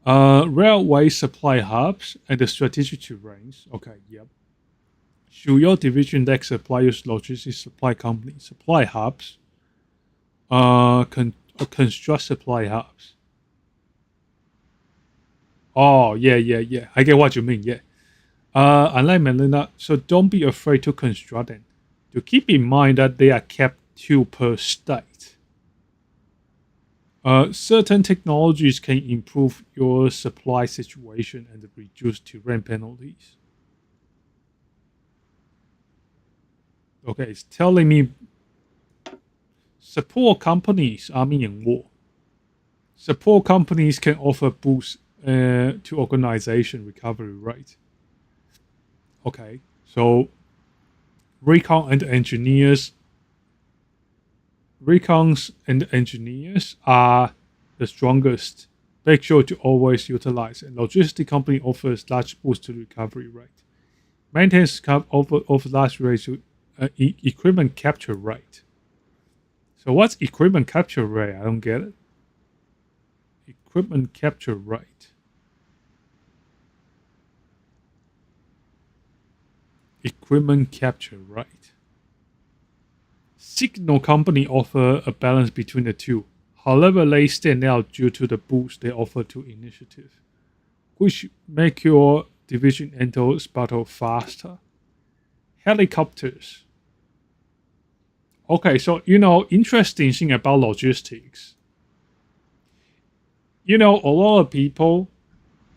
A: Railway supply hubs and the strategic terrains. Okay, yep. Should your division lack supply, use logistics supply company supply hubs. Construct supply hubs. Oh, yeah. I get what you mean, yeah. Unlike Melina, so don't be afraid to construct them. To keep in mind that they are kept 2 per state. Certain technologies can improve your supply situation and reduce terrain penalties. Okay, it's telling me support companies, army and war. Support companies can offer boosts to organization recovery rate. Okay, so recons and engineers are the strongest. Make sure to always utilize it. Logistic company offers large boost to recovery rate. Maintenance offers large rate to equipment capture rate. So what's equipment capture rate? I don't get it. Equipment capture rate. Equipment capture rate. Signal company offer a balance between the two. However, they stand out due to the boost they offer to initiative, which make your division enter battle faster. Helicopters. Okay, so interesting thing about logistics. A lot of people,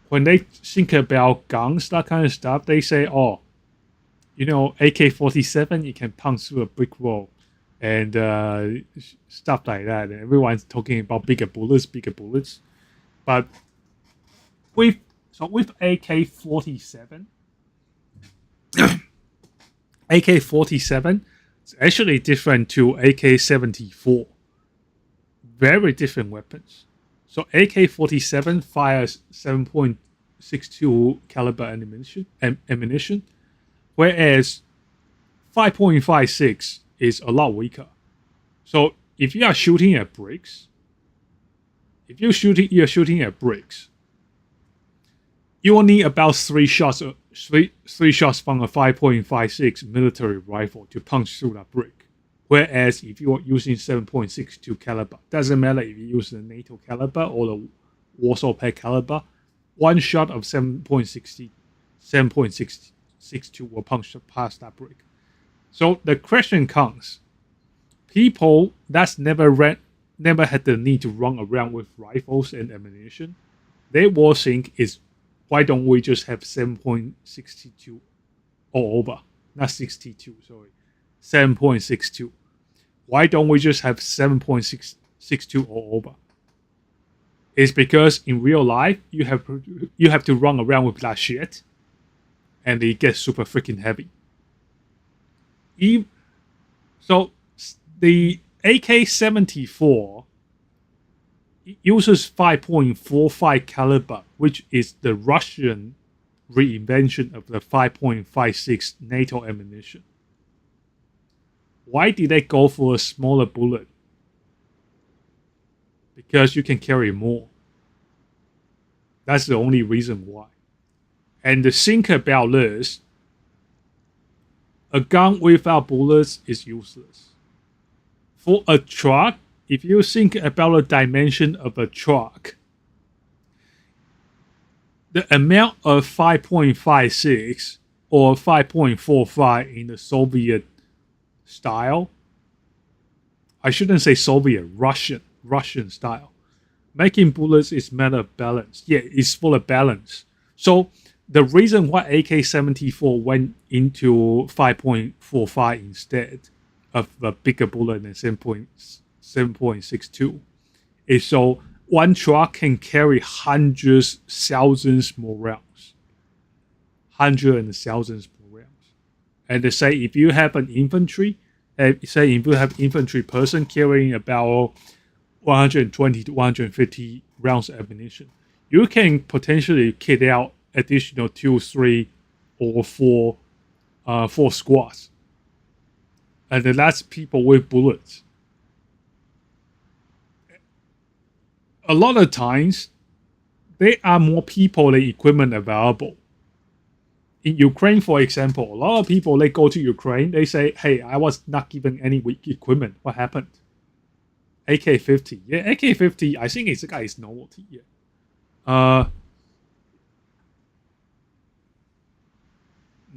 A: when they think about guns, that kind of stuff, they say, oh, AK-47, you can punch through a brick wall. And stuff like that. And everyone's talking about bigger bullets. But with AK-47, AK-47, it's actually different to AK-74. Very different weapons. So AK-47 fires 7.62 caliber ammunition, whereas 5.56 is a lot weaker. So if you are shooting at bricks, you're shooting at bricks, you will need about 3 shots from a 5.56 military rifle to punch through that brick. Whereas if you are using 7.62 caliber, doesn't matter if you use the NATO caliber or the Warsaw Pact caliber, one shot of 7.62 will punch past that brick. So the question comes: people that's never had the need to run around with rifles and ammunition, they will think is, why don't we just have 7.62 all over? Not 62, sorry. 7.62. Why don't we just have 7.62 all over? It's because in real life, you have to run around with that shit, and it gets super freaking heavy. So the AK-74 uses 5.45 caliber, which is the Russian reinvention of the 5.56 NATO ammunition. Why did they go for a smaller bullet? Because you can carry more. That's the only reason why. And the thing about this, a gun without bullets is useless. For a truck, if you think about the dimension of a truck, the amount of 5.56 or 5.45 in the Soviet style, I shouldn't say Soviet, Russian style. Making bullets is matter of balance. Yeah, it's full of balance. So the reason why AK-74 went into 5.45 instead of a bigger bullet than 7.62 is so one truck can carry hundreds, thousands more rounds. Hundreds and thousands more rounds. And they say if you have an infantry, say if you have infantry person carrying about 120 to 150 rounds of ammunition, you can potentially kit out additional 2, 3, or 4 squads. And that's people with bullets. A lot of times, there are more people than equipment available. In Ukraine, for example, a lot of people, they go to Ukraine, they say, hey, I was not given any weak equipment. What happened? AK-50. Yeah, AK-50, I think it's a guy's novelty. Yeah.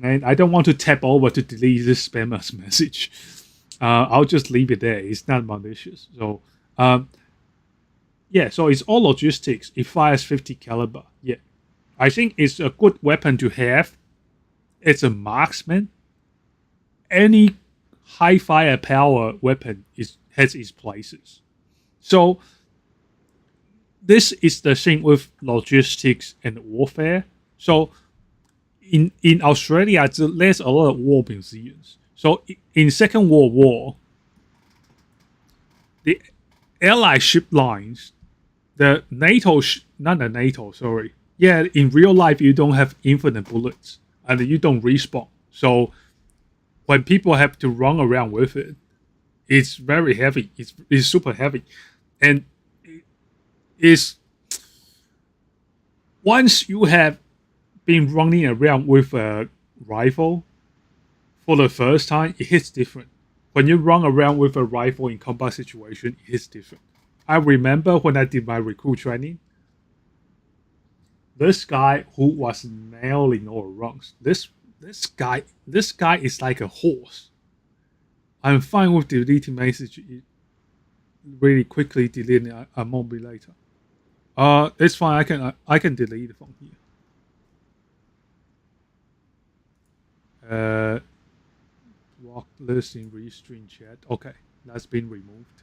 A: And I don't want to tap over to delete this spammer's message. I'll just leave it there. It's not malicious. So, yeah, so it's all logistics. It fires 50 caliber. Yeah. I think it's a good weapon to have. It's a marksman. Any high firepower weapon has its places. So this is the thing with logistics and warfare. So in Australia, there's a lot of war museums. So in Second World War, the Allied ship lines, the NATO, not the NATO, sorry. Yeah, in real life, you don't have infinite bullets and you don't respawn. So when people have to run around with it, it's very heavy. It's super heavy. And it's once you have been running around with a rifle for the first time, it hits different. When you run around with a rifle in combat situation, it hits different. I remember when I did my recruit training, this guy who was nailing all rounds, this guy is like a horse. I'm fine with deleting message really quickly. Delete it. I won't be later. It's fine. I can delete it from here. Block list in restream chat. Okay, that's been removed.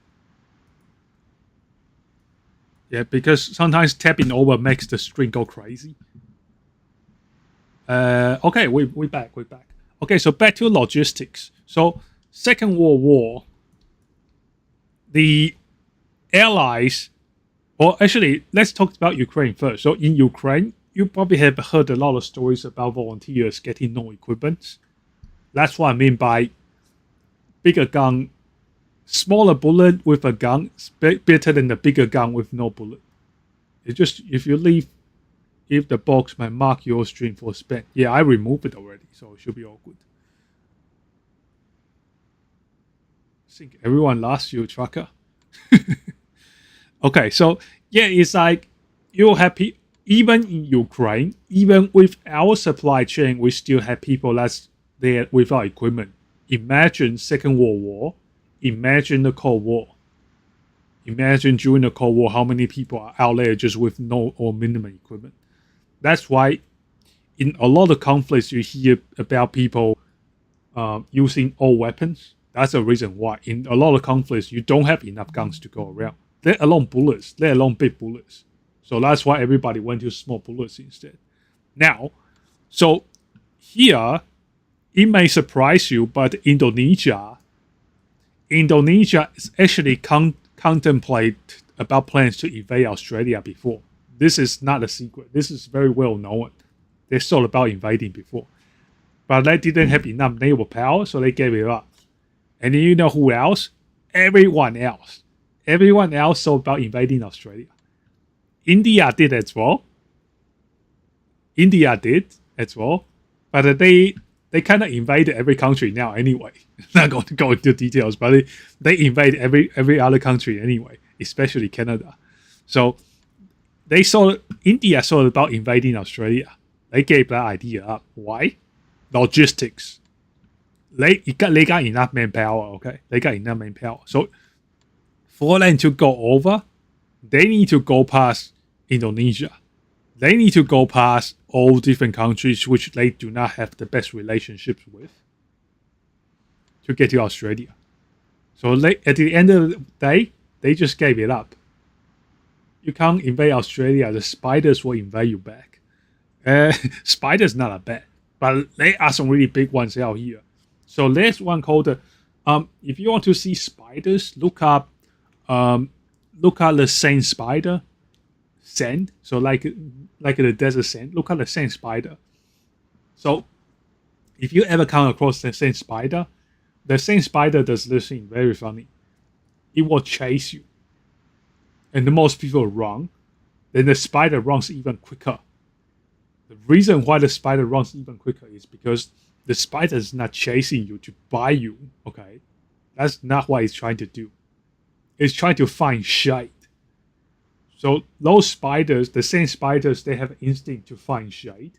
A: Yeah, because sometimes tapping over makes the string go crazy. Okay, we're back. Okay, so back to logistics. So Second World War, the Allies, or actually, let's talk about Ukraine first. So in Ukraine, you probably have heard a lot of stories about volunteers getting no equipment. That's what I mean by bigger gun, smaller bullet with a gun, better than the bigger gun with no bullet. It's just, if the box might mark your string for spam. Yeah, I removed it already, so it should be all good. I think everyone lost you, trucker. Okay, so yeah, it's like you're happy. Even in Ukraine, even with our supply chain, we still have people that's there without equipment. Imagine Second World War. Imagine the Cold War. Imagine during the Cold War how many people are out there just with no or minimum equipment. That's why in a lot of conflicts you hear about people using old weapons. That's the reason why in a lot of conflicts you don't have enough guns to go around. Let alone bullets, let alone big bullets. So that's why everybody went to small bullets instead. Now, so here it may surprise you, but Indonesia is actually contemplate about plans to invade Australia before. This is not a secret. This is very well known. They thought about invading before, but they didn't have enough naval power, so they gave it up. And you know who else? Everyone else thought about invading Australia. India did as well. But they kind of invaded every country now anyway. Not going to go into details, but they invade every other country anyway, especially Canada. So India thought about invading Australia. They gave that idea up. Why? Logistics. They got enough manpower, okay? They got enough manpower. So for them to go over, they need to go past Indonesia. They need to go past all different countries which they do not have the best relationships with to get to Australia. So at the end of the day, they just gave it up. You can't invade Australia. The spiders will invade you back. Spiders not a bad, but there are some really big ones out here. So there's one called if you want to see spiders, look up the sand spider. Sand, so like the desert sand. Look at the sand spider. So if you ever come across the sand spider does this thing very funny. It will chase you, and the most people run, then the spider runs even quicker. The reason why the spider runs even quicker is because the spider is not chasing you to bite you. Okay, that's not what it's trying to do. It's trying to find shade. So those spiders, the same spiders, they have instinct to find shade.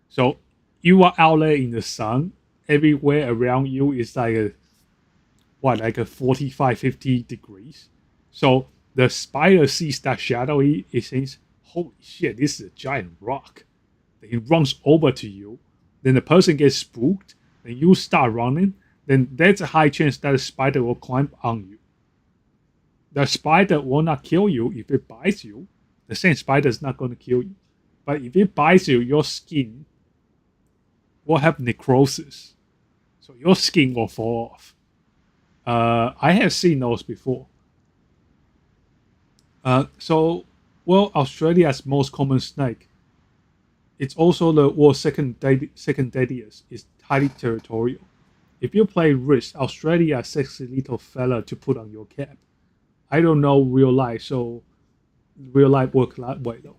A: So you are out there in the sun, everywhere around you is like a 45, 50 degrees. So the spider sees that shadowy, it thinks, holy shit, this is a giant rock. Then it runs over to you. Then the person gets spooked. Then you start running. Then there's a high chance that the spider will climb on you. The spider will not kill you if it bites you. The same spider is not going to kill you. But if it bites you, your skin will have necrosis. So your skin will fall off. I have seen those before. Australia's most common snake. It's also the world's second deadliest. It's highly territorial. If you play Risk, Australia is a sexy little fella to put on your cap. I don't know real life, so real life work that way though.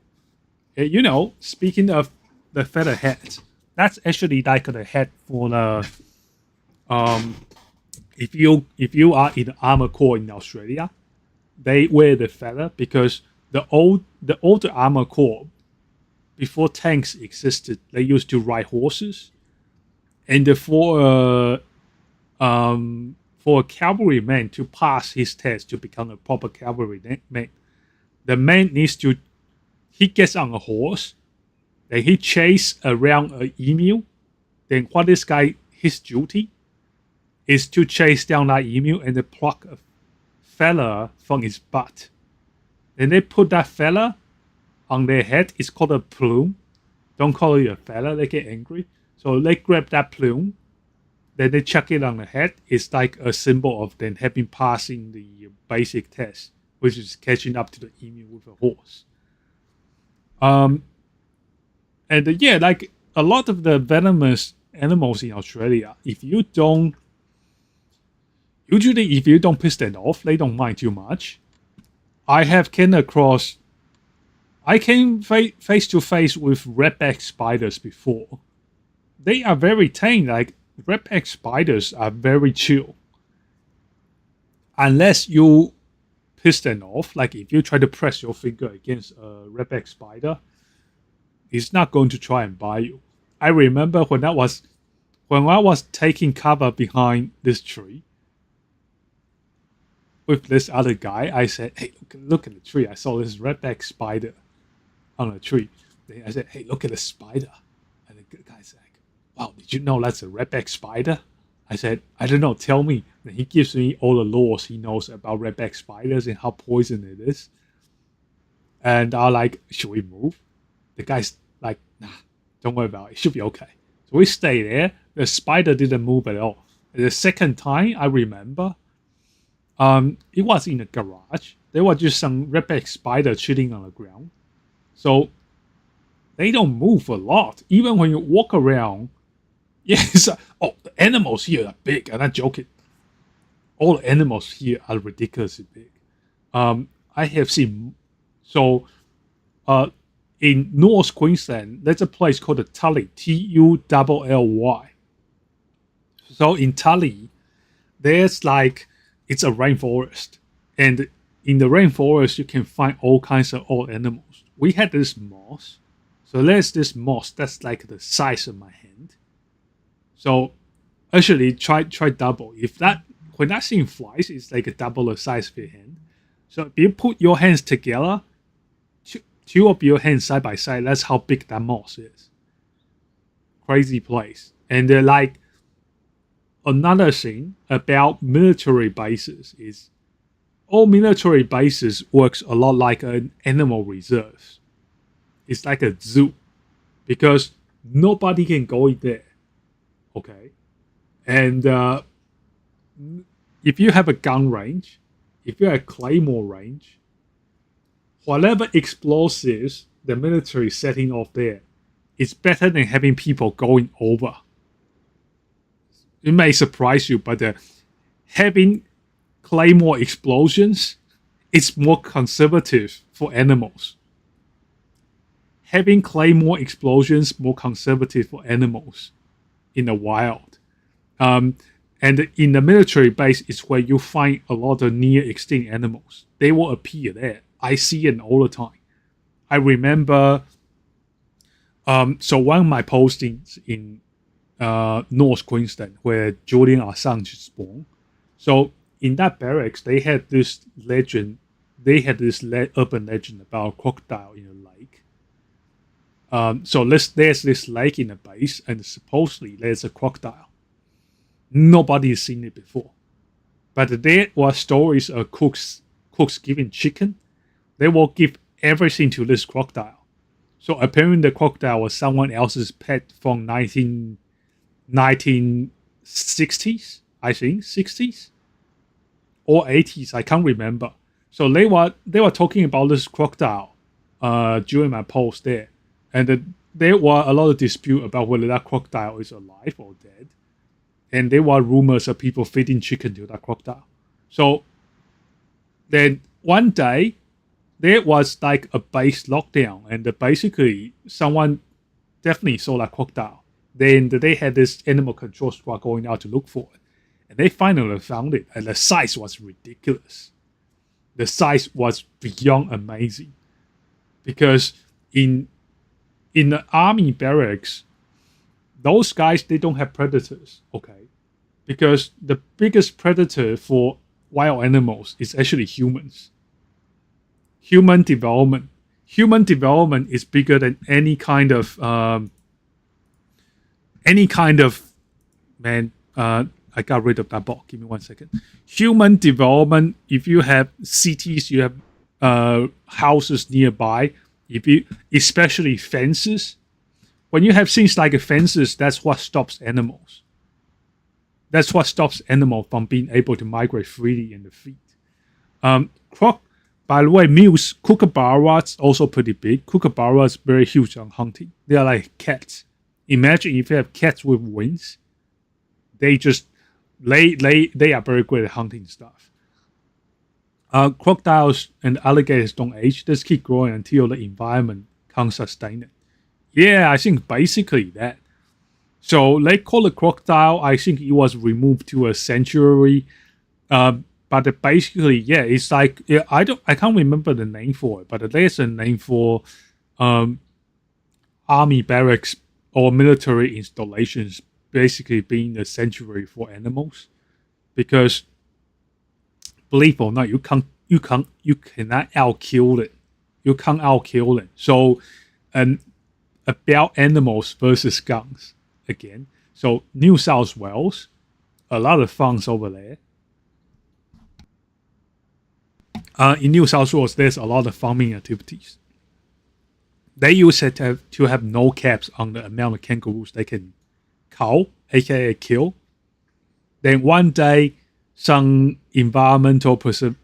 A: Speaking of the feather hat, that's actually like the hat for the if you are in the armor corps in Australia, they wear the feather because the older armor corps before tanks existed, they used to ride horses, and for a cavalryman to pass his test to become a proper cavalryman, the man he gets on a horse, then he chases around an emu. Then his duty is to chase down that emu and then pluck a feather from his butt. Then they put that feather on their head. It's called a plume. Don't call it a feather, they get angry. So they grab that plume, then they chuck it on the head. It's like a symbol of them having passing the basic test, which is catching up to the emu with a horse. Like a lot of the venomous animals in Australia, if you don't piss them off, they don't mind too much. I came face to face with redback spiders before. They are very tame. Like redback spiders are very chill. Unless you piss them off, like if you try to press your finger against a redback spider, it's not going to try and bite you. I remember when I was taking cover behind this tree with this other guy, I said, "Hey, look at the tree. I saw this redback spider on a tree." Then I said, "Hey, look at the spider." And the guy said, "Wow, did you know that's a redback spider?" I said, "I don't know, tell me." And he gives me all the laws he knows about redback spiders and how poison it is. And I'm like, "Should we move?" The guy's like, "Nah, don't worry about it. It should be okay." So So we stayed there. The spider didn't move at all. The second time, I remember, it was in a garage. There was just some redback spider chilling on the ground. So they don't move a lot. Even when you walk around, yes, the animals here are big. I'm not joking. All the animals here are ridiculously big. I have seen, so in North Queensland, there's a place called the Tully, Tullly. So in Tully, there's it's a rainforest. And in the rainforest, you can find all kinds of old animals. We had this moss. So there's this moss that's like the size of my hand. So actually try double. When that thing flies, it's like a double the size of your hand. So if you put your hands together, two of your hands side by side, that's how big that moss is. Crazy place. And another thing about military bases is all military bases works a lot like an animal reserve. It's like a zoo because nobody can go in there. Okay. And if you have a gun range, if you have a claymore range, whatever explosives the military is setting off there, it's better than having people going over. It may surprise you, but having claymore explosions, it's more conservative for animals. Having claymore explosions more conservative for animals in the wild. And in the military base is where you find a lot of near extinct animals. They will appear there. I see it all the time. I remember, so one of my postings in North Queensland, where Julian Assange is born. So in that barracks, they had this legend. They had this urban legend about a crocodile in a lake. So there's this lake in the base, and supposedly there's a crocodile. Nobody's seen it before. But there were stories of cooks giving chicken. They will give everything to this crocodile. So apparently the crocodile was someone else's pet from 1960s, I think, 60s or 80s, I can't remember. So they were talking about this crocodile during my post there. And there were a lot of dispute about whether that crocodile is alive or dead. And there were rumors of people feeding chicken to that crocodile. So then one day, there was like a base lockdown, and basically someone definitely saw that crocodile. Then they had this animal control squad going out to look for it. And they finally found it, and the size was ridiculous. The size was beyond amazing. Because in the army barracks, those guys, they don't have predators, okay? Because the biggest predator for wild animals is actually humans. Human development is bigger than any kind of man. I got rid of that box. Give me 1 second. Human development. If you have cities, you have houses nearby. Especially fences. When you have things like fences, that's what stops animals. That's what stops animals from being able to migrate freely in the field. By the way, kookaburras also pretty big. Kookaburras very huge on hunting. They are like cats. Imagine if you have cats with wings. They are very great at hunting stuff. Crocodiles and alligators don't age. They just keep growing until the environment can sustain it. Yeah, I think basically that. So they call the crocodile, I think it was removed to a sanctuary. But basically, yeah, it's like, I can't remember the name for it, but there's a name for army barracks or military installations basically being a sanctuary for animals. Because believe it or not, you cannot outkill it. You can't outkill it. So, about animals versus guns again. So New South Wales, a lot of farms over there. In New South Wales, there's a lot of farming activities. They used to have no caps on the amount of kangaroos they can cow, aka kill. Then one day, some environmentalists,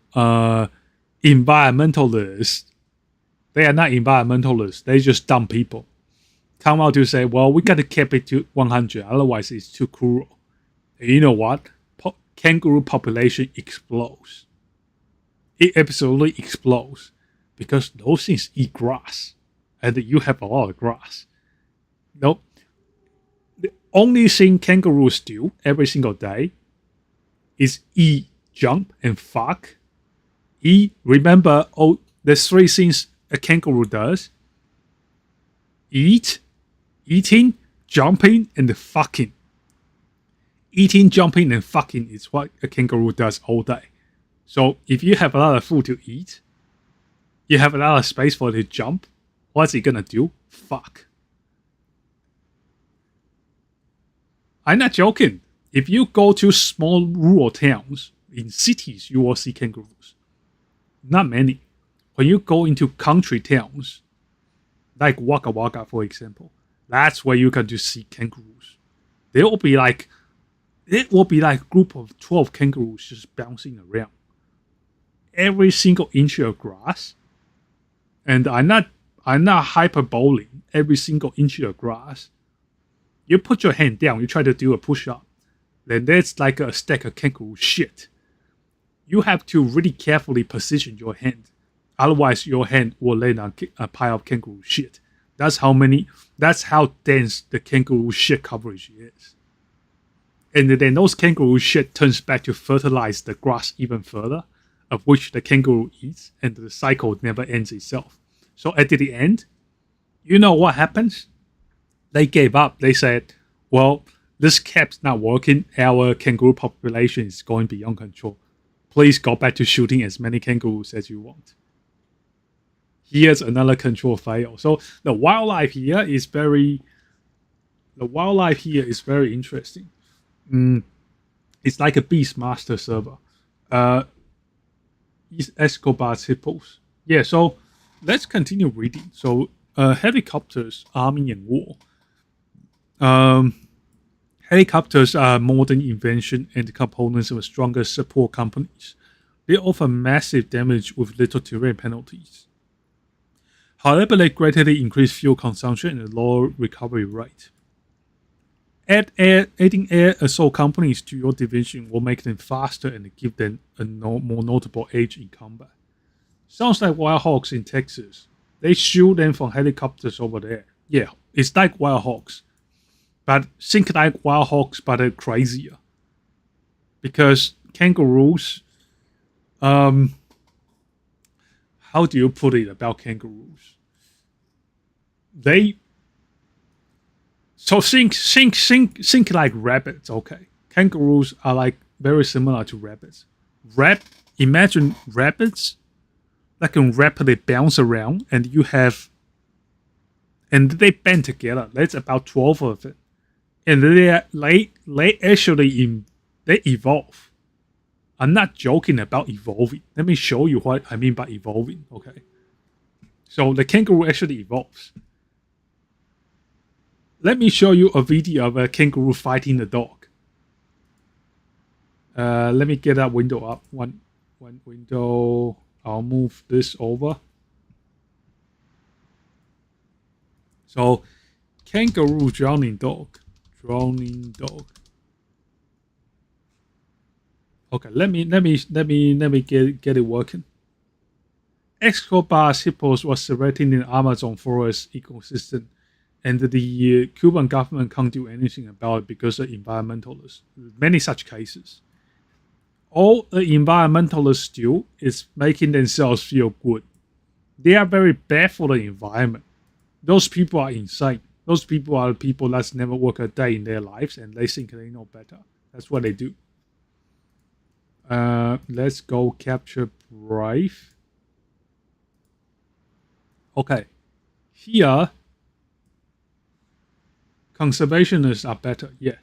A: they are not environmentalists, they just dumb people, come out to say, well, we got to keep it to 100, otherwise it's too cruel. And you know what? Kangaroo population explodes. It absolutely explodes because those things eat grass, and you have a lot of grass. No, the only thing kangaroos do every single day is eat, jump, and fuck. Remember, there's 3 things a kangaroo does: eating, jumping, and fucking. Eating, jumping, and fucking is what a kangaroo does all day. So if you have a lot of food to eat, you have a lot of space for it to jump, what's it gonna do? Fuck. I'm not joking. If you go to small rural towns, in cities, you will see kangaroos. Not many. When you go into country towns, like Waka Waka, for example, that's where you can just see kangaroos. It will be like a group of 12 kangaroos just bouncing around. Every single inch of grass, and I'm not hyperboling, every single inch of grass. You put your hand down, you try to do a push-up, then there's like a stack of kangaroo shit. You have to really carefully position your hand, otherwise your hand will land on a pile of kangaroo shit. That's how dense the kangaroo shit coverage is. And then those kangaroo shit turns back to fertilize the grass even further, of which the kangaroo eats, and the cycle never ends itself. So at the end, you know what happens? They gave up. They said, well, this cap's not working. Our kangaroo population is going beyond control. Please go back to shooting as many kangaroos as you want. Here's another control fail. So the wildlife here is very interesting. It's like a Beastmaster server. Escobar's hippos. Yeah, so let's continue reading. So helicopters, army, and war. Helicopters are a modern invention and components of the strongest support companies. They offer massive damage with little terrain penalties. However, they greatly increase fuel consumption and lower recovery rate. Adding air assault companies to your division will make them faster and give them a more notable edge in combat. Sounds like Wild Hawks in Texas. They shoot them from helicopters over there. Yeah, it's like Wild Hawks. But think like Wild Hawks, but crazier. Because kangaroos, how do you put it about kangaroos? So think like rabbits, okay? Kangaroos are like very similar to rabbits. Imagine rabbits that can rapidly bounce around, and they band together. That's about 12 of it. And they evolve. I'm not joking about evolving. Let me show you what I mean by evolving, okay? So the kangaroo actually evolves. Let me show you a video of a kangaroo fighting a dog. Let me get that window up. One window. I'll move this over. So, kangaroo drowning dog. Okay, let me get it working. Escobar's hippos was threatening the Amazon forest ecosystem, and the Cuban government can't do anything about it because of environmentalists. Many such cases. All the environmentalists do is making themselves feel good. They are very bad for the environment. Those people are insane. Those people are people that's never worked a day in their lives, and they think they know better. That's what they do. Let's go capture Brave. Okay. Here, conservationists are better, yeah.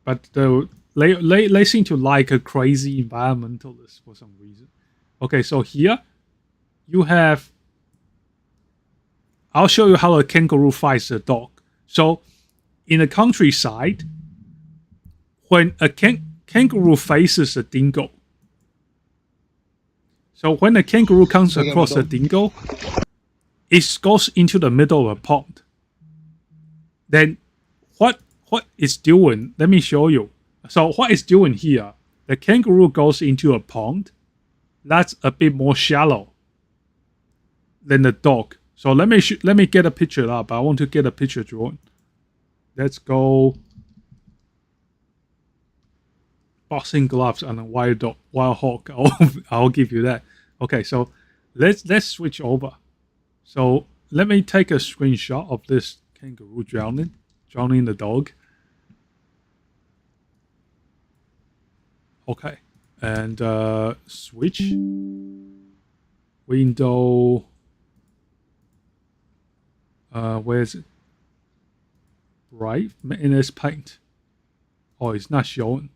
A: But they seem to like a crazy environmentalist for some reason. Okay, so here, you have... I'll show you how a kangaroo fights a dog. So, in the countryside, when a kangaroo faces a dingo. So when a kangaroo comes across a dingo, it goes into the middle of a pond. Then what it's doing, let me show you. So what it's doing here, the kangaroo goes into a pond that's a bit more shallow than the dog. So let me get a picture up. I want to get a picture drawn. Let's go boxing gloves and a wild hog. I'll give you that. Okay, so let's switch over. So let me take a screenshot of this kangaroo drowning the dog. Okay, and switch window. Where is it? Right, MS Paint. Oh, it's not showing.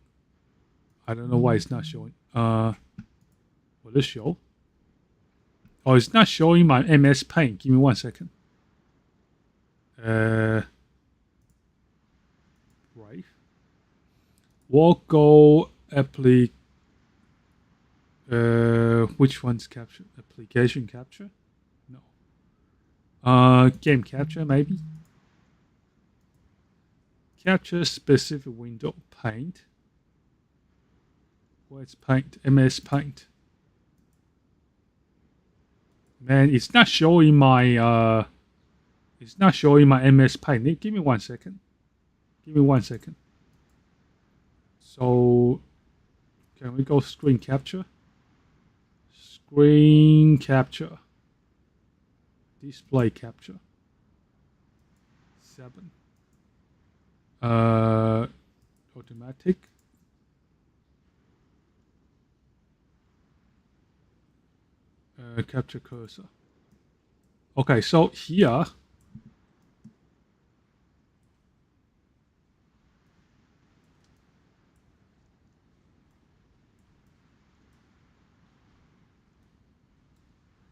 A: I don't know why it's not showing. Will it show? Oh, it's not showing my MS Paint. Give me 1 second. Right. We'll go which one's capture? Application capture? No. Game capture maybe? Capture specific window. Paint. Where's Paint? MS Paint. Man, it's not showing my MS Paint. Give me 1 second. So can we go screen capture? Screen capture. Display capture. 7. Automatic. Capture cursor. Okay, so here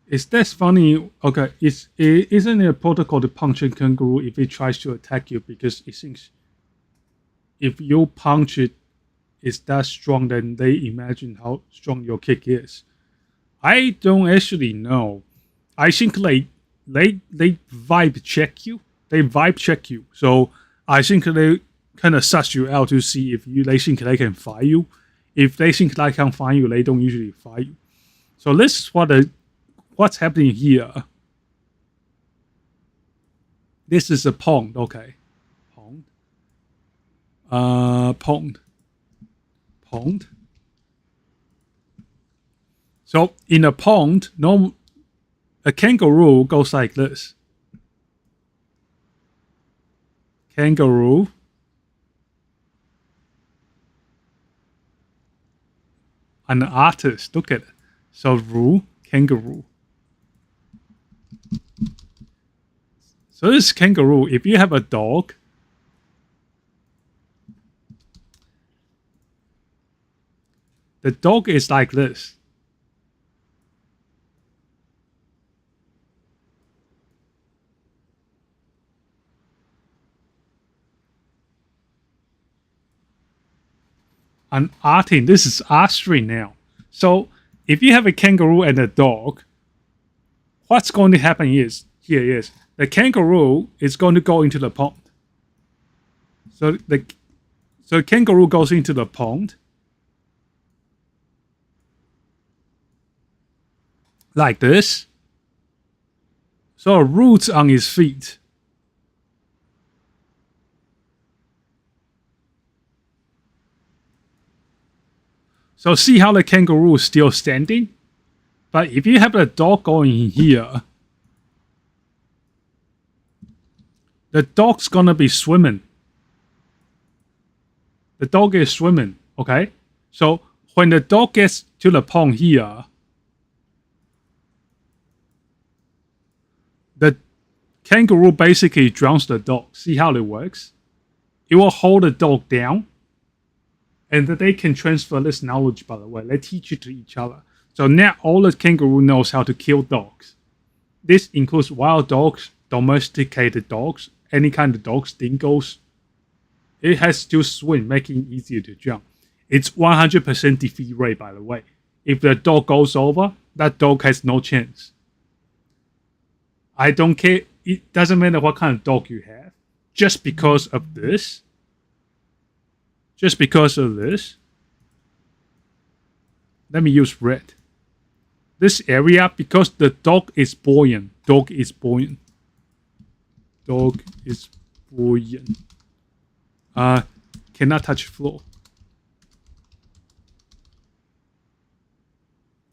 A: is this funny? Okay, isn't it a protocol to punch a kangaroo if it tries to attack you, because it thinks if you punch it, it's that strong, then they imagine how strong your kick is. I don't actually know. I think they vibe check you. So I think they kind of suss you out to see if they think they can fight you. If they think they can fight you, they don't usually fight you. So this is what's happening here. This is a pond. Okay, pond. So in a pond, a kangaroo goes like this. Kangaroo. An artist, look at it. So kangaroo. So this kangaroo, if you have a dog, the dog is like this. An arting. This is R3 now. So if you have a kangaroo and a dog, what's going to happen is the kangaroo is going to go into the pond. So the kangaroo goes into the pond like this. So roots on his feet. So see how the kangaroo is still standing? But if you have a dog going in here, the dog's gonna be swimming. The dog is swimming, okay? So when the dog gets to the pond here, the kangaroo basically drowns the dog. See how it works? It will hold the dog down. And they can transfer this knowledge, by the way. They teach it to each other. So now all the kangaroo knows how to kill dogs. This includes wild dogs, domesticated dogs, any kind of dogs, dingoes, It has to swim, making it easier to jump. It's 100% defeat rate, by the way. If the dog goes over, that dog has no chance. I don't care. It doesn't matter what kind of dog you have. Just because of this. Let me use red. This area, because the dog is buoyant. Cannot touch floor.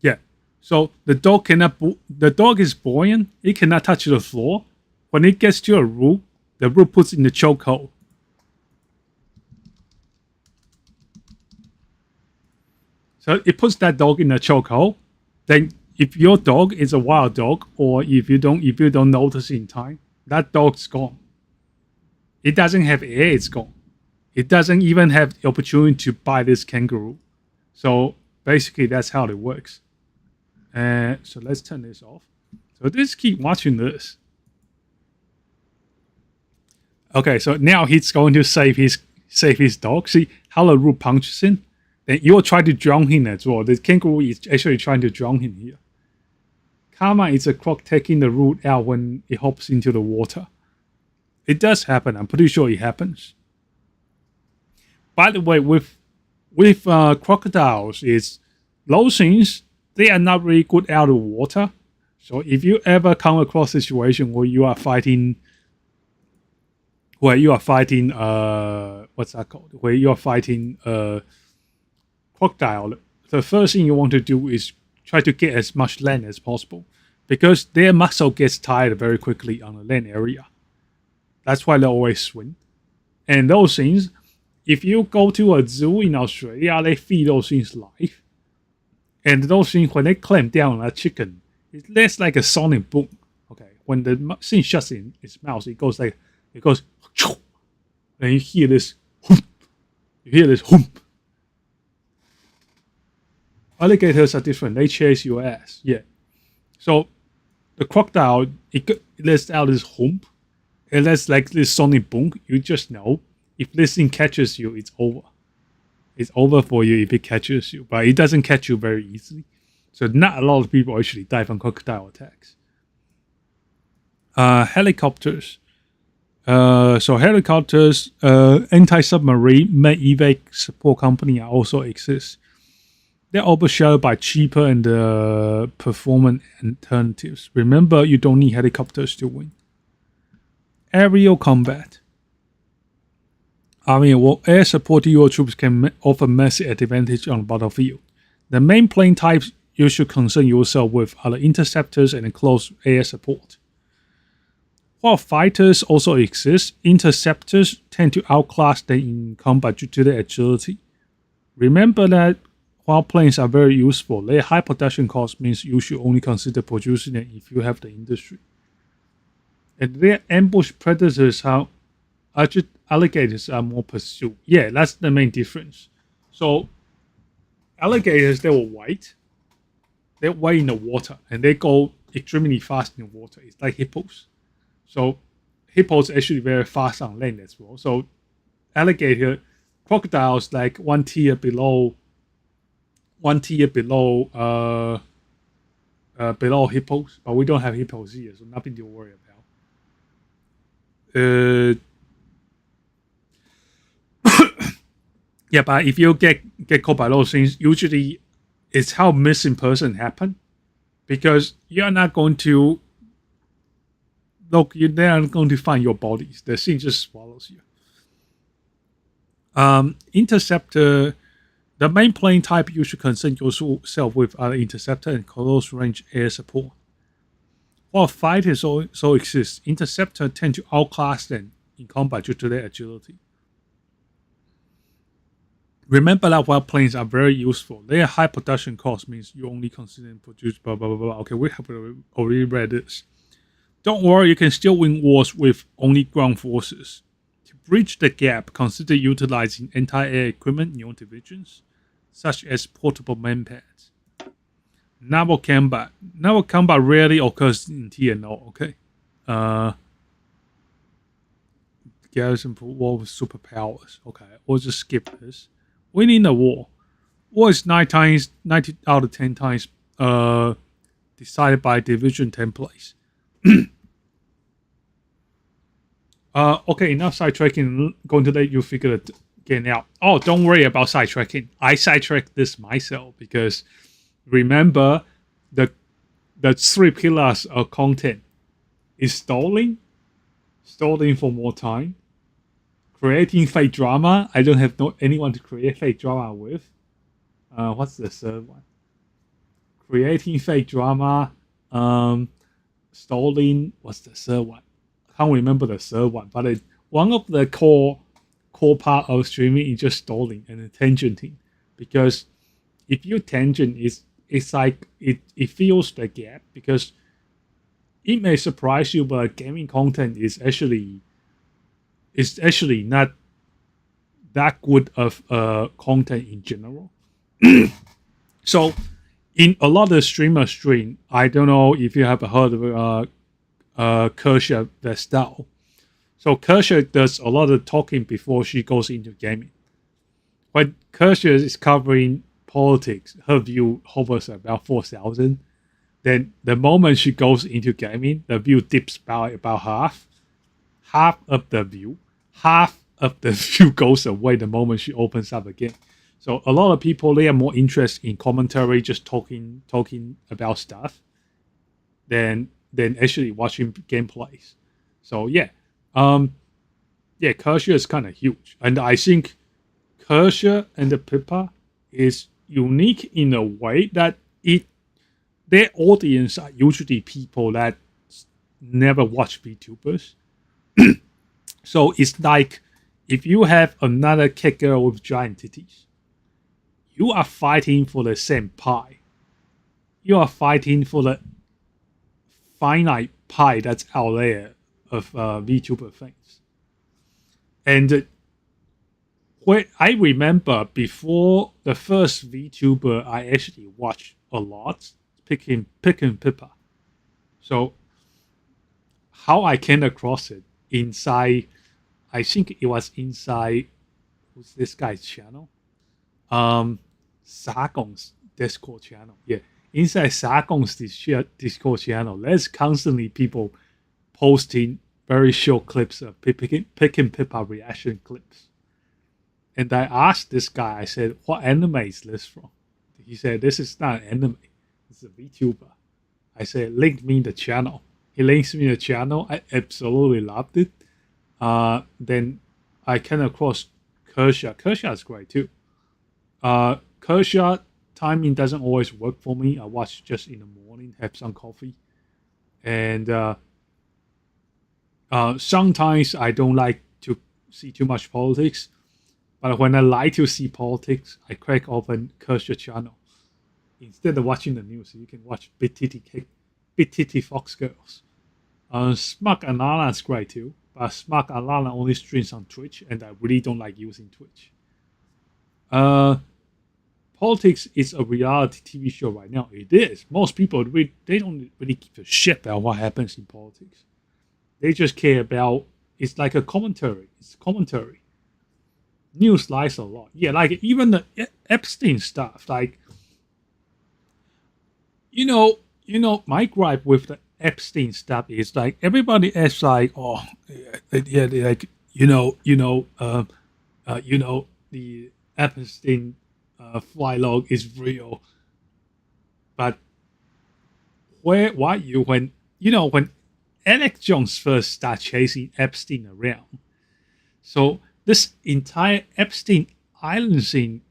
A: Yeah. So the dog cannot. The dog is buoyant. It cannot touch the floor. When it gets to a root, the root puts in the chokehold. So it puts that dog in a chokehold. Then, if your dog is a wild dog, or if you don't notice in time, that dog's gone. It doesn't have air. It's gone. It doesn't even have the opportunity to bite this kangaroo. So basically, that's how it works. So let's turn this off. So just keep watching this. Okay, so now he's going to save his dog. See how the root punches in? Then you'll try to drown him as well. The kangaroo is actually trying to drown him here. Karma is a croc taking the root out when it hops into the water. It does happen. I'm pretty sure it happens. By the way, with crocodiles, those things, they are not really good out of water. So if you ever come across a situation where you are fighting, what's that called? Where you are fighting crocodile, the first thing you want to do is try to get as much land as possible, because their muscle gets tired very quickly on the land area. That's why they always swim. And those things, if you go to a zoo in Australia, they feed those things live. And those things, when they clamp down on a chicken, it's like a sonic boom. Okay, when the thing shuts in its mouth, it goes, and you hear this hump. Alligators are different. They chase your ass. Yeah. So the crocodile, it lets out this hump. It lets like this sonic boom. You just know if this thing catches you, it's over. It's over for you if it catches you, but it doesn't catch you very easily. So not a lot of people actually die from crocodile attacks. Helicopters. So helicopters, anti-submarine, medevac support company also exist. They're overshadowed by cheaper and performant alternatives. Remember, you don't need helicopters to win. Aerial combat. Air support to your troops can offer massive advantage on the battlefield. The main plane types you should concern yourself with are the interceptors and the close air support. While fighters also exist, interceptors tend to outclass them in combat due to their agility. Remember that while planes are very useful, their high production cost means you should only consider producing them if you have the industry. And their ambush predators, how alligators are more pursued. Yeah, that's the main difference. So alligators, they were white. They're white in the water, and they go extremely fast in the water. It's like hippos. So hippos are actually very fast on land as well. So crocodiles like one tier below hippos, but we don't have hippos here, so nothing to worry about. Yeah, but if you get caught by those things, usually it's how missing person happen, because you're not going to they're not going to find your bodies. The thing just swallows you. Interceptor. The main plane type you should concern yourself with are interceptor and close range air support. While fighters also exist, interceptors tend to outclass them in combat due to their agility. Remember that while planes are very useful, their high production cost means you only consider and produce blah blah blah blah. Okay, we have already read this. Don't worry, you can still win wars with only ground forces. To bridge the gap, consider utilizing anti-air equipment in your divisions, such as portable manpads. Naval combat. Naval combat rarely occurs in TNO, okay? garrison for war with superpowers. Okay, we'll just skip this. Winning the war. War is 90 out of 10 times decided by division templates. Okay, enough sidetracking. Going to let you figure it again out. Oh, don't worry about sidetracking. I sidetracked this myself because remember the 3 pillars of content is stalling for more time, creating fake drama. I don't have anyone to create fake drama with. What's the third one? Creating fake drama, stalling. What's the third one? I can't remember the third one, but one of the core part of streaming is just stalling and tangenting. Because if you tangent, it's like it fills the gap, because it may surprise you, but gaming content is actually not that good of content in general. So in a lot of streamers stream, I don't know if you have heard of Kersha Vestal. So Kersha does a lot of talking before she goes into gaming. When Kersha is covering politics, her view hovers about 4,000. Then the moment she goes into gaming, the view dips by about half. Half of the view goes away the moment she opens up again. So a lot of people, they are more interested in commentary, just talking about stuff, than actually watching gameplays. So yeah, Kersha is kind of huge, and I think Kersha and the Pippa is unique in a way that their audience are usually people that never watch VTubers. So it's like if you have another cat girl with giant titties, you are fighting for the same pie. You are fighting for the finite pie that's out there of VTuber things. And where I remember before the first VTuber I actually watched a lot, Picking Pippa. So how I came across it inside, I think it was inside, who's this guy's channel? Sargon's Discord channel. Yeah, inside Sargon's Discord channel, there's constantly people posting very short clips of Picking Pippa reaction clips. And I asked this guy, I said, what anime is this from? He said, this is not an anime, it's a VTuber. I said, link me the channel. He links me the channel. I absolutely loved it. Then I came across Kersha. Kersha is great too. Kersha, timing doesn't always work for me. I watch just in the morning, have some coffee. And sometimes I don't like to see too much politics. But when I like to see politics, I crack open Kersha channel. Instead of watching the news, you can watch Big Titty Fox Girls. Smug Alana is great too, but Smug Alana only streams on Twitch, and I really don't like using Twitch. Politics is a reality TV show right now. It is. Most people, they don't really give a shit about what happens in politics. They just care about, it's like a commentary. It's commentary. News lies a lot. Yeah, like even the Epstein stuff, like, you know, my gripe with the Epstein stuff is like everybody is like, oh, yeah, like the Epstein flight log is real, but when Alex Jones first started chasing Epstein around, so this entire Epstein Island thing,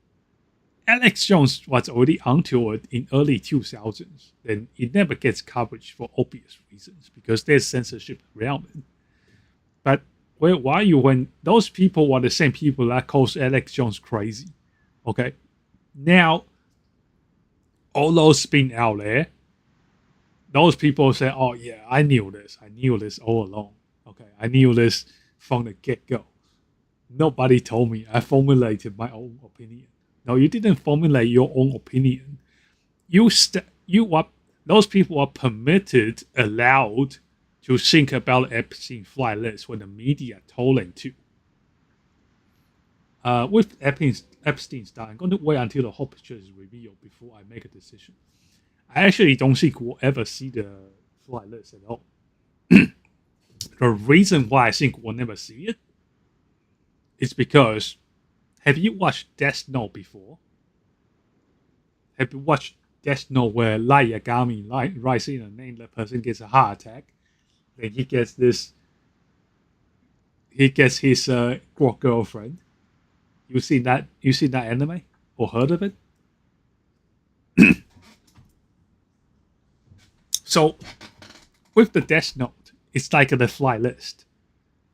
A: Alex Jones was already onto it in early 2000s. Then it never gets coverage for obvious reasons because there's censorship around it. But when those people were the same people that caused Alex Jones crazy, okay? Now, all those spin out there, those people say, oh yeah, I knew this all along. Okay, I knew this from the get-go. Nobody told me. I formulated my own opinion. No, you didn't formulate your own opinion. Those people are allowed to think about Epstein flight list when the media told him to. With Epstein's dying, I'm going to wait until the whole picture is revealed before I make a decision. I actually don't think we'll ever see the flight list at all. The reason why I think we'll never see it is because, have you watched Death Note before? Have you watched Death Note where Light Yagami writes in a name, the person gets a heart attack, then he gets his girlfriend. You seen that anime or heard of it? So with the Death Note, it's like the flight list.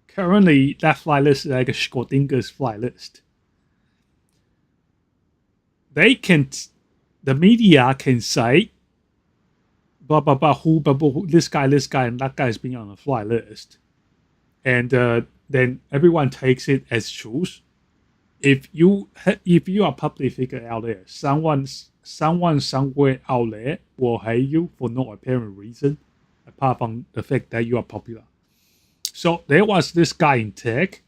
A: Currently, that flight list is like a Schrödinger's flight list. The media can say, blah blah blah, who this guy, and that guy is being on the flight list, and then everyone takes it as truth. If you are a public figure out there, someone somewhere out there will hate you for no apparent reason, apart from the fact that you are popular. So there was this guy in tech,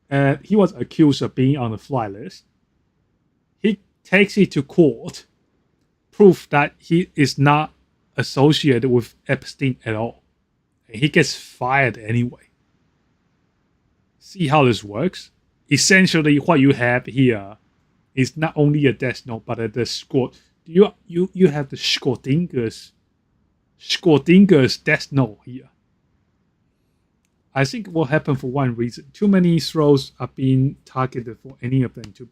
A: and he was accused of being on the flight list. He takes it to court, proof that he is not associated with Epstein at all. And he gets fired anyway. See how this works? Essentially, what you have here is not only a Death Note, but the Schrödinger. You have the Schrödinger's Death Note here. I think it will happen for one reason. Too many throws are being targeted for any of them to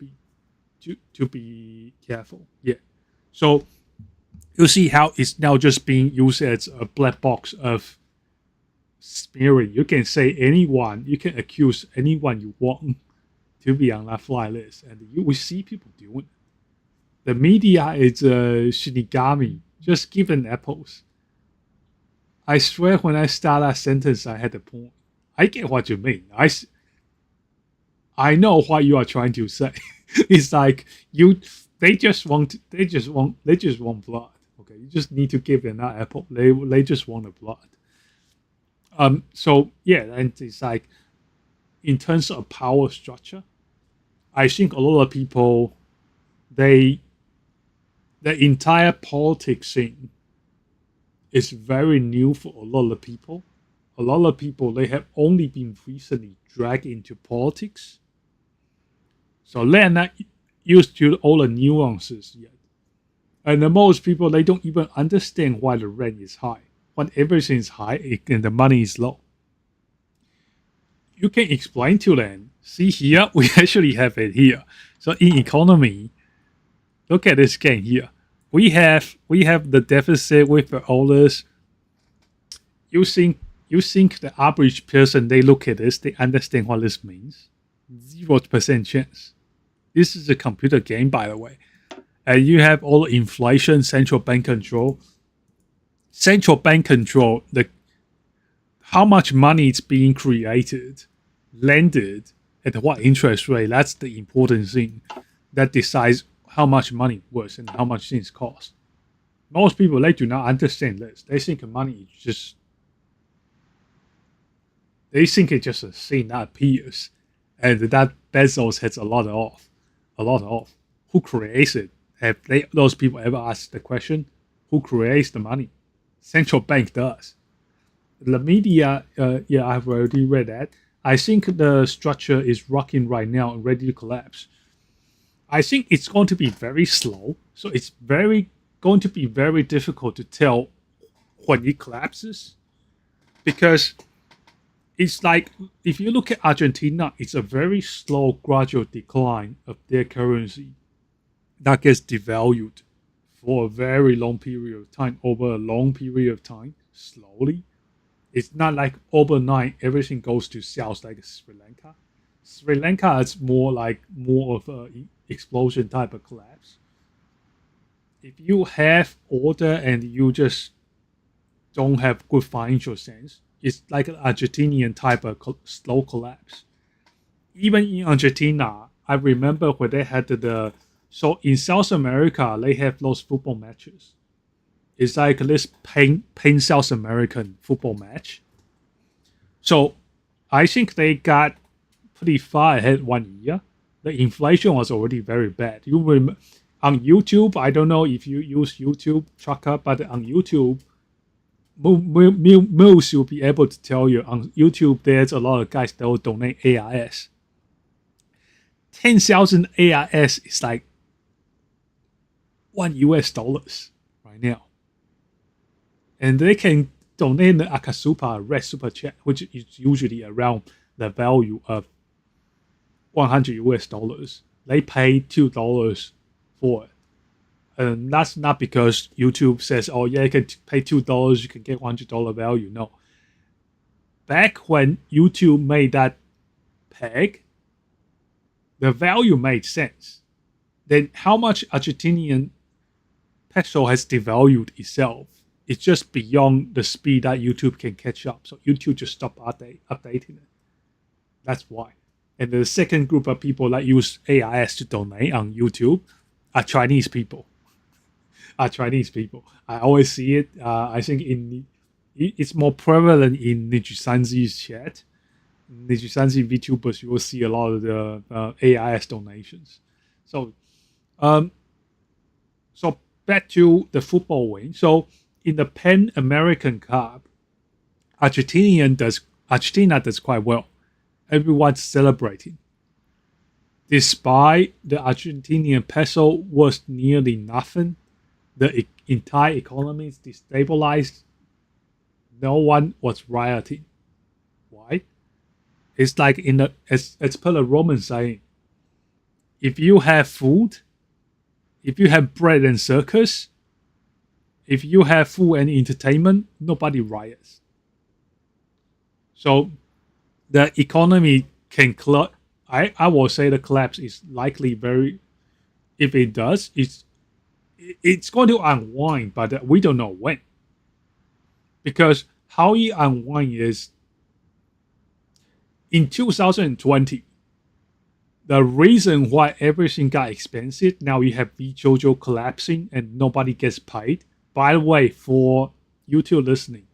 A: be careful. Yeah. So you see how it's now just being used as a black box of smearing. You can say anyone, you can accuse anyone you want to be on that fly list, and you will see people doing it. The media is a Shinigami, just given apples. I swear when I start that sentence, I had a point. I get what you mean. I know what you are trying to say. It's like they just want blood. Okay, you just need to give them that apple. They just want the blood. So yeah, and it's like in terms of power structure, I think a lot of people, the entire politics thing is very new for a lot of people. A lot of people, they have only been recently dragged into politics. So they're not used to all the nuances yet. And most people, they don't even understand why the rent is high. When everything is high and the money is low. You can explain to them, see here, we actually have it here. So in economy, look at this game here. We have the deficit with the orders. You think the average person, they look at this, they understand what this means? 0% chance. This is a computer game, by the way. And you have all the inflation, central bank control. Central bank control, how much money is being created, lended, at what interest rate, that's the important thing that decides how much money worth and how much things cost. Most people, they do not understand this. They think money is just... They think it's just a thing that appears, and that Bezos has a lot of. Who creates it? Have those people ever asked the question? Who creates the money? Central bank does. The media, yeah, I've already read that. I think the structure is rocking right now and ready to collapse. I think it's going to be very slow, so it's going to be very difficult to tell when it collapses, because it's like, if you look at Argentina, it's a very slow, gradual decline of their currency that gets devalued for a very long period of time, over a long period of time, slowly. It's not like overnight everything goes to south like Sri Lanka. Sri Lanka is more of an explosion type of collapse. If you have order and you just don't have good financial sense, it's like an Argentinian type of slow collapse. Even in Argentina, I remember when they had so in South America, they have those football matches. It's like this Pan South American football match. So I think they got pretty far ahead 1 year. The inflation was already very bad. On YouTube, I don't know if you use YouTube tracker, but on YouTube, most will be able to tell you on YouTube there's a lot of guys that will donate AIS. 10,000 AIS is like $1 right now. And they can donate the Akasupa red super chat, which is usually around the value of $100. They pay $2 for it. And that's not because YouTube says, oh yeah, you can pay $2, you can get $100 value. No. Back when YouTube made that peg, the value made sense. Then how much Argentinian peso has devalued itself? It's just beyond the speed that YouTube can catch up. So YouTube just stopped updating it. That's why. And the second group of people that use AIS to donate on YouTube are Chinese people. I always see it. I think it's more prevalent in Nijisanzi's chat. Nijisanzi VTubers, you will see a lot of the AIS donations. So back to the football win. So in the Pan American Cup, Argentina does quite well. Everyone's celebrating. Despite the Argentinian peso was nearly nothing, the entire economy is destabilized. No one was rioting. Why? It's like as per the Roman saying, if you have food, if you have bread and circus, if you have food and entertainment, nobody riots. So the economy can collapse. I will say the collapse is likely very. If it does, it's going to unwind, but we don't know when. Because how it unwind is in 2020. The reason why everything got expensive, now you have VJojo collapsing and nobody gets paid. By the way, for you two listening,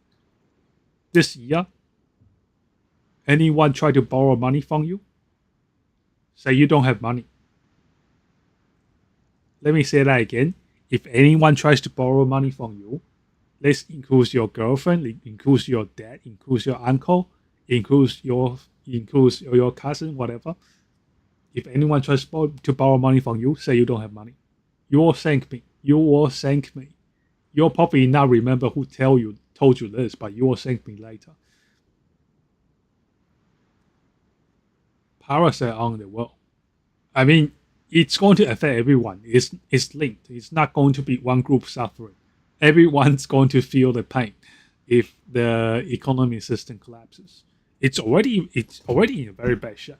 A: this year, anyone try to borrow money from you? Say you don't have money. Let me say that again. If anyone tries to borrow money from you, let's include your girlfriend, include your dad, include your uncle, include your cousin, whatever. If anyone tries to borrow money from you, say you don't have money. You will thank me. You'll probably not remember who told you this, but you will thank me later. Parasite on the world. I mean, it's going to affect everyone. It's linked. It's not going to be one group suffering. Everyone's going to feel the pain if the economy system collapses. It's already in a very bad shape.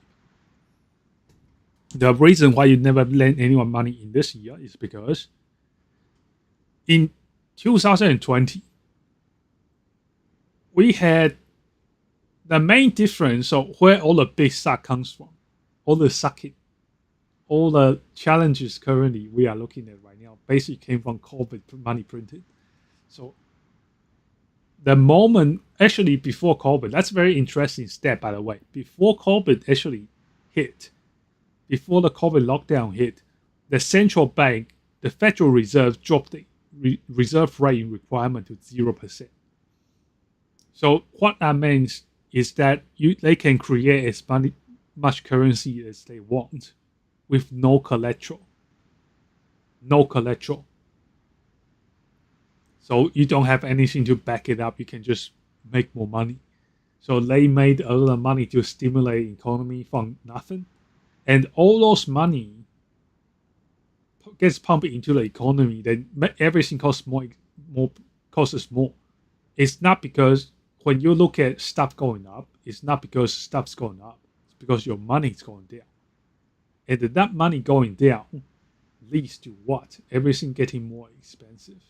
A: The reason why you never lend anyone money in this year is because in 2020, we had the main difference of where all the big suck comes from, all the sucking, all the challenges currently we are looking at right now basically came from COVID money printed. So the moment, actually before COVID, that's a very interesting step, by the way. Before COVID actually hit, before the COVID lockdown hit, the central bank, the Federal Reserve, dropped the reserve rate requirement to 0%. So what that means is that they can create as much currency as they want with no collateral. So you don't have anything to back it up. You can just make more money. So they made a lot of money to stimulate the economy from nothing. And all those money gets pumped into the economy, then everything costs more. It's not because when you look at stuff going up, it's not because stuff's going up. It's because your money's going down. And that money going down leads to what? Everything getting more expensive.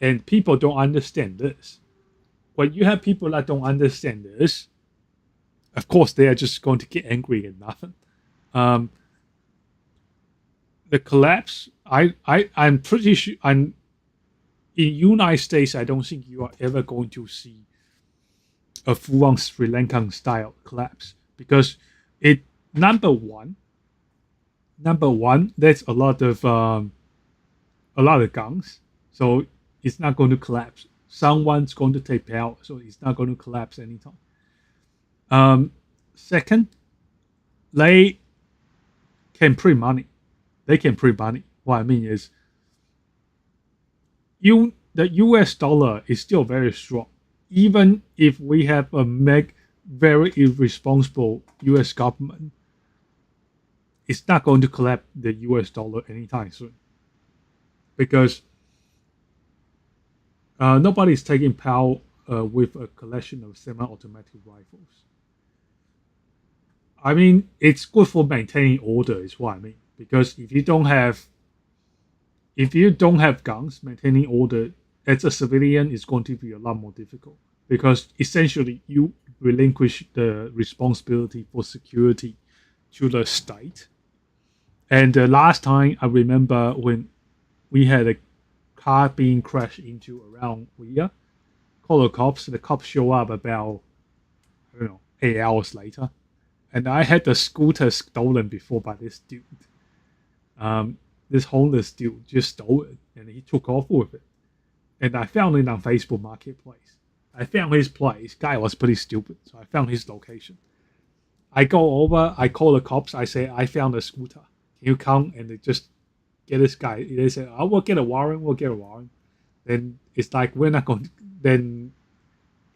A: And people don't understand this. When you have people that don't understand this, of course they are just going to get angry at nothing. The collapse, I'm pretty sure, in United States, I don't think you are ever going to see a full-on Sri Lankan style collapse because it number one, there's a lot of guns, so it's not going to collapse. Someone's going to take power, so it's not going to collapse anytime. Second, they can print money. What I mean is, the US dollar is still very strong. Even if we have a very irresponsible US government, it's not going to collapse the US dollar anytime soon. Because nobody's taking power with a collection of semi-automatic rifles. I mean, it's good for maintaining order, is what I mean. Because if you don't have guns, maintaining order as a civilian is going to be a lot more difficult. Because essentially, you relinquish the responsibility for security to the state. And the last time I remember when we had a car being crashed into around here, call the cops. The cops show up about 8 hours later. And I had the scooter stolen before by this dude. This homeless dude just stole it, and he took off with it. And I found it on Facebook Marketplace. I found his place. Guy was pretty stupid, so I found his location. I go over, I call the cops. I say, I found a scooter. Can you come and just get this guy? They say, oh, we'll get a warrant. Then it's like, we're not going to... Then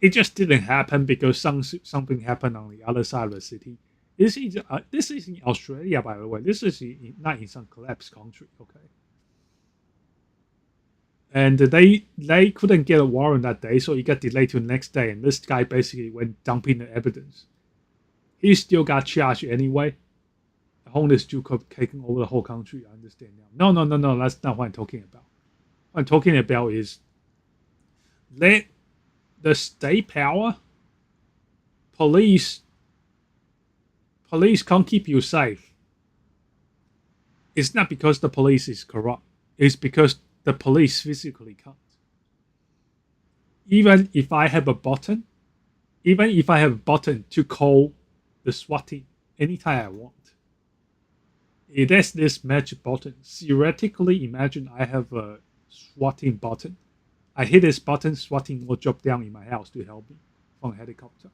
A: it just didn't happen because something happened on the other side of the city. This is in Australia, by the way. This is not in some collapsed country, okay? And they couldn't get a warrant that day, so it got delayed to the next day. And this guy basically went dumping the evidence. He still got charged anyway. The homeless Jew taking over the whole country. I understand now. No. That's not what I'm talking about. What I'm talking about is the state power, police can't keep you safe. It's not because the police is corrupt. It's because the police physically can't. Even if I have a button to call the SWAT team anytime I want, it has this magic button. Theoretically, imagine I have a SWAT team button. I hit this button, SWAT team will drop down in my house to help me from a helicopter.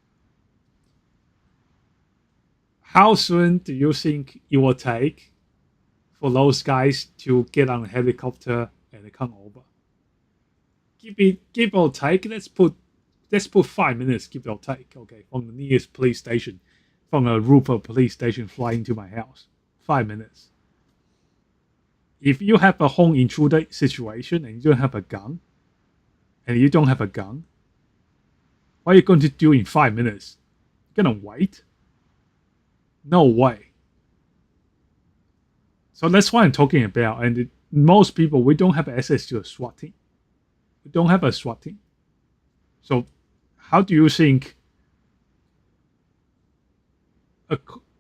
A: How soon do you think it will take for those guys to get on a helicopter and come over? Give or take, let's put 5 minutes, give or take, okay, from the nearest police station, from a roof of a police station flying to my house. 5 minutes. If you have a home intruder situation and you don't have a gun, what are you going to do in 5 minutes? You're gonna wait? No way. So that's what I'm talking about. And most people, we don't have access to a SWAT team. We don't have a SWAT team. So how do you think,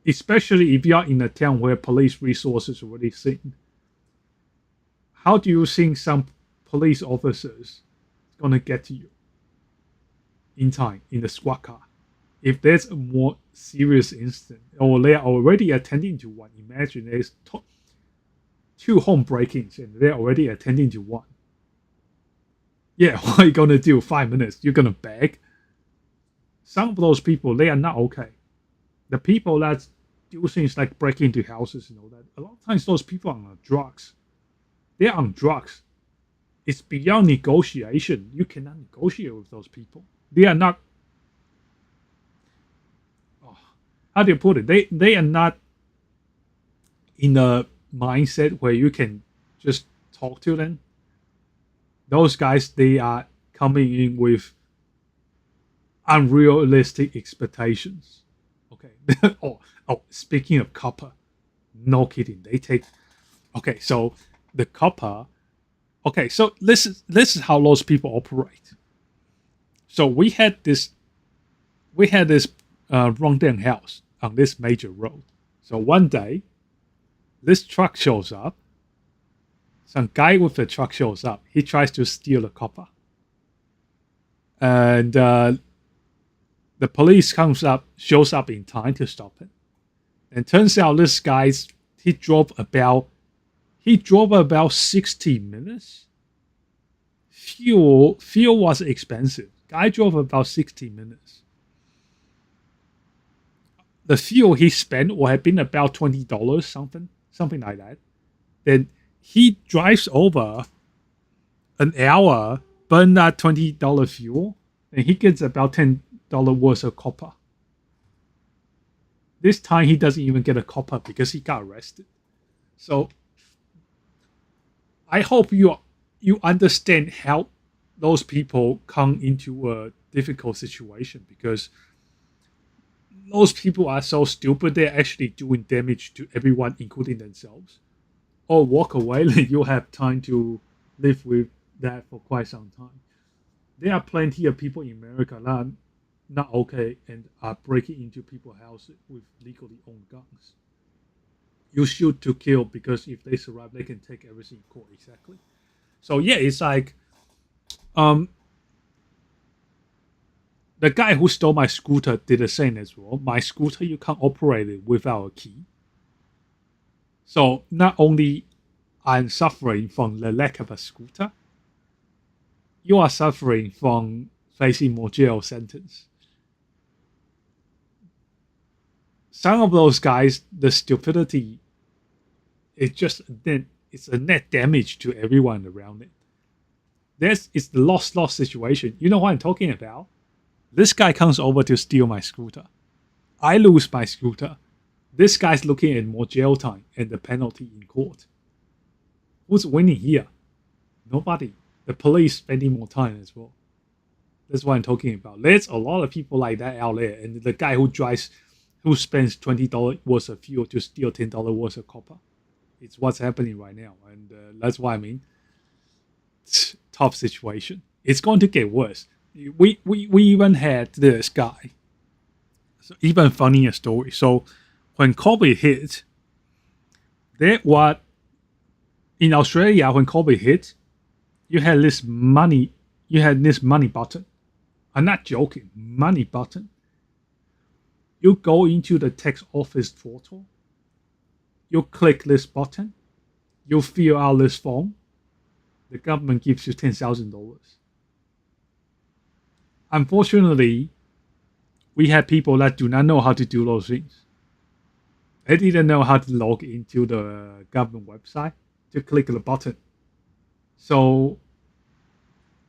A: especially if you are in a town where police resources are already thin, how do you think some police officers is going to get to you in time in the squad car? If there's a more serious incident, or they are already attending to one, imagine there's 2 home break-ins and they're already attending to one. Yeah, what are you going to do? 5 minutes? You're going to beg? Some of those people, they are not okay. The people that do things like break into houses and all that, a lot of times those people are on drugs. They're on drugs. It's beyond negotiation. You cannot negotiate with those people. They are not... how do you put it? They are not in a mindset where you can just talk to them. Those guys, they are coming in with unrealistic expectations. Okay. Speaking of copper, no kidding. They take... Okay, so the copper... Okay, so this is how those people operate. So we had this rundown house on this major road. So one day, this truck shows up. Some guy with the truck shows up. He tries to steal the copper. And The police shows up in time to stop him. And turns out this guy's he drove about 60 minutes. Fuel was expensive. Guy drove about 60 minutes. The fuel he spent would have been about $20, something like that. Then he drives over an hour, burn that $20 fuel, and he gets about $10 worth of copper. This time he doesn't even get a copper because he got arrested. So I hope you understand how those people come into a difficult situation, because those people are so stupid they're actually doing damage to everyone, including themselves. Or walk away and you'll have time to live with that for quite some time. There are plenty of people in America that are not okay and are breaking into people's houses with legally owned guns. You shoot to kill, because if they survive, they can take everything in court. Exactly. So yeah, it's like, the guy who stole my scooter did the same as well. My scooter, you can't operate it without a key. So not only I'm suffering from the lack of a scooter, you are suffering from facing more jail sentence. Some of those guys, the stupidity, it's a net damage to everyone around it. It's the lost situation. You know what I'm talking about? This guy comes over to steal my scooter. I lose my scooter. This guy's looking at more jail time and the penalty in court. Who's winning here? Nobody. The police spending more time as well. That's what I'm talking about. There's a lot of people like that out there, and the guy who spends $20 worth of fuel to steal $10 worth of copper. It's what's happening right now, and that's what I mean. It's a tough situation. It's going to get worse. We even had this guy. So even funnier story. So when COVID hit, in Australia, when COVID hit, you had this money button. I'm not joking, money button. You go into the tax office portal, you click this button, you fill out this form, the government gives you $10,000. Unfortunately, we had people that do not know how to do those things. They didn't know how to log into the government website to click the button. So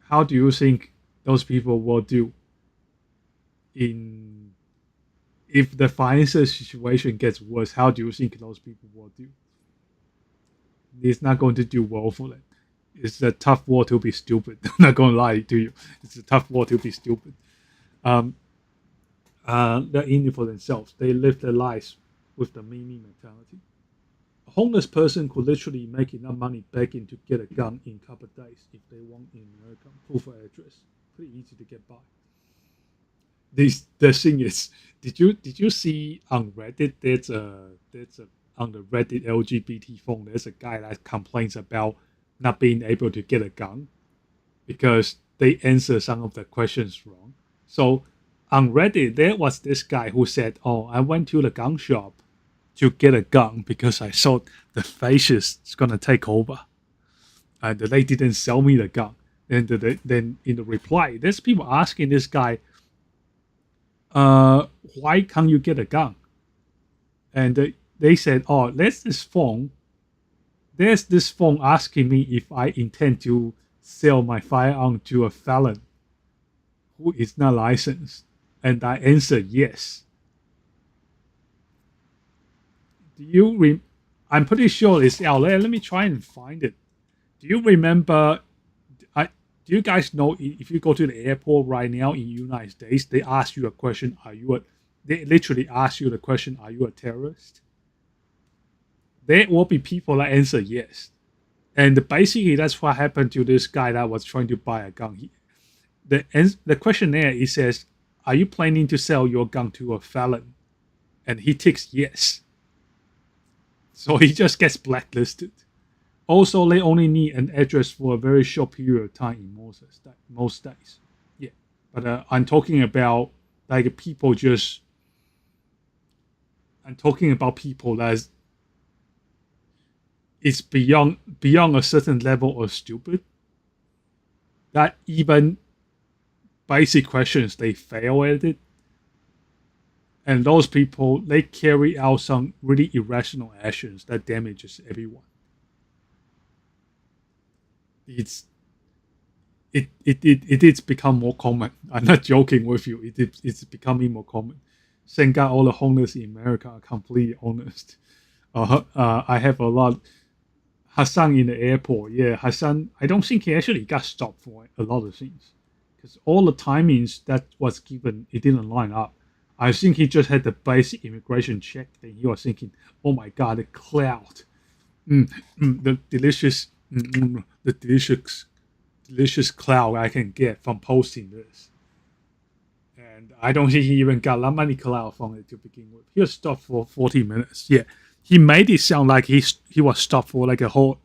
A: how do you think those people will do if the financial situation gets worse? How do you think those people will do? It's not going to do well for them. It's a tough war to be stupid. I'm not going to lie to you. It's a tough war to be stupid. They're in it for themselves. They live their lives with the me mentality. A homeless person could literally make enough money begging to get a gun in a couple of days if they want in America. Proof of address. Pretty easy to get by. The thing is, did you see on Reddit? There's on the Reddit LGBT forum. There's a guy that complains about not being able to get a gun because they answer some of the questions wrong. So on Reddit, there was this guy who said, "Oh, I went to the gun shop to get a gun because I thought the fascists gonna take over, and they didn't sell me the gun." And then in the reply, there's people asking this guy, "Why can't you get a gun?" And they said, "Oh, there's this phone asking me if I intend to sell my firearm to a felon who is not licensed." And I answered yes. I'm pretty sure it's out there. Let me try and find it. Do you remember? Do you guys know if you go to the airport right now in the United States, they ask you a question, they literally ask you the question, "Are you a terrorist?" There will be people that answer yes. And basically that's what happened to this guy that was trying to buy a gun. The questionnaire, it says, "Are you planning to sell your gun to a felon?" And he ticks yes. So he just gets blacklisted. Also, they only need an address for a very short period of time in most states. Yeah, but I'm talking about Like people just, I'm talking about people that is beyond a certain level of stupid. That even basic questions they fail at it. And those people, they carry out some really irrational actions that damages everyone. It's become more common. I'm not joking with you. It's becoming more common. Thank God all the homeless in America are completely honest. I have a lot. Hassan in the airport. Yeah, Hassan, I don't think he actually got stopped for a lot of things. Because all the timings that was given, it didn't line up. I think he just had the basic immigration check. Then he was thinking, "Oh my God, the cloud, the delicious cloud I can get from posting this." And I don't think he even got that many cloud from it to begin with. He was stopped for 40 minutes. Yeah, he made it sound like he was stopped for like a whole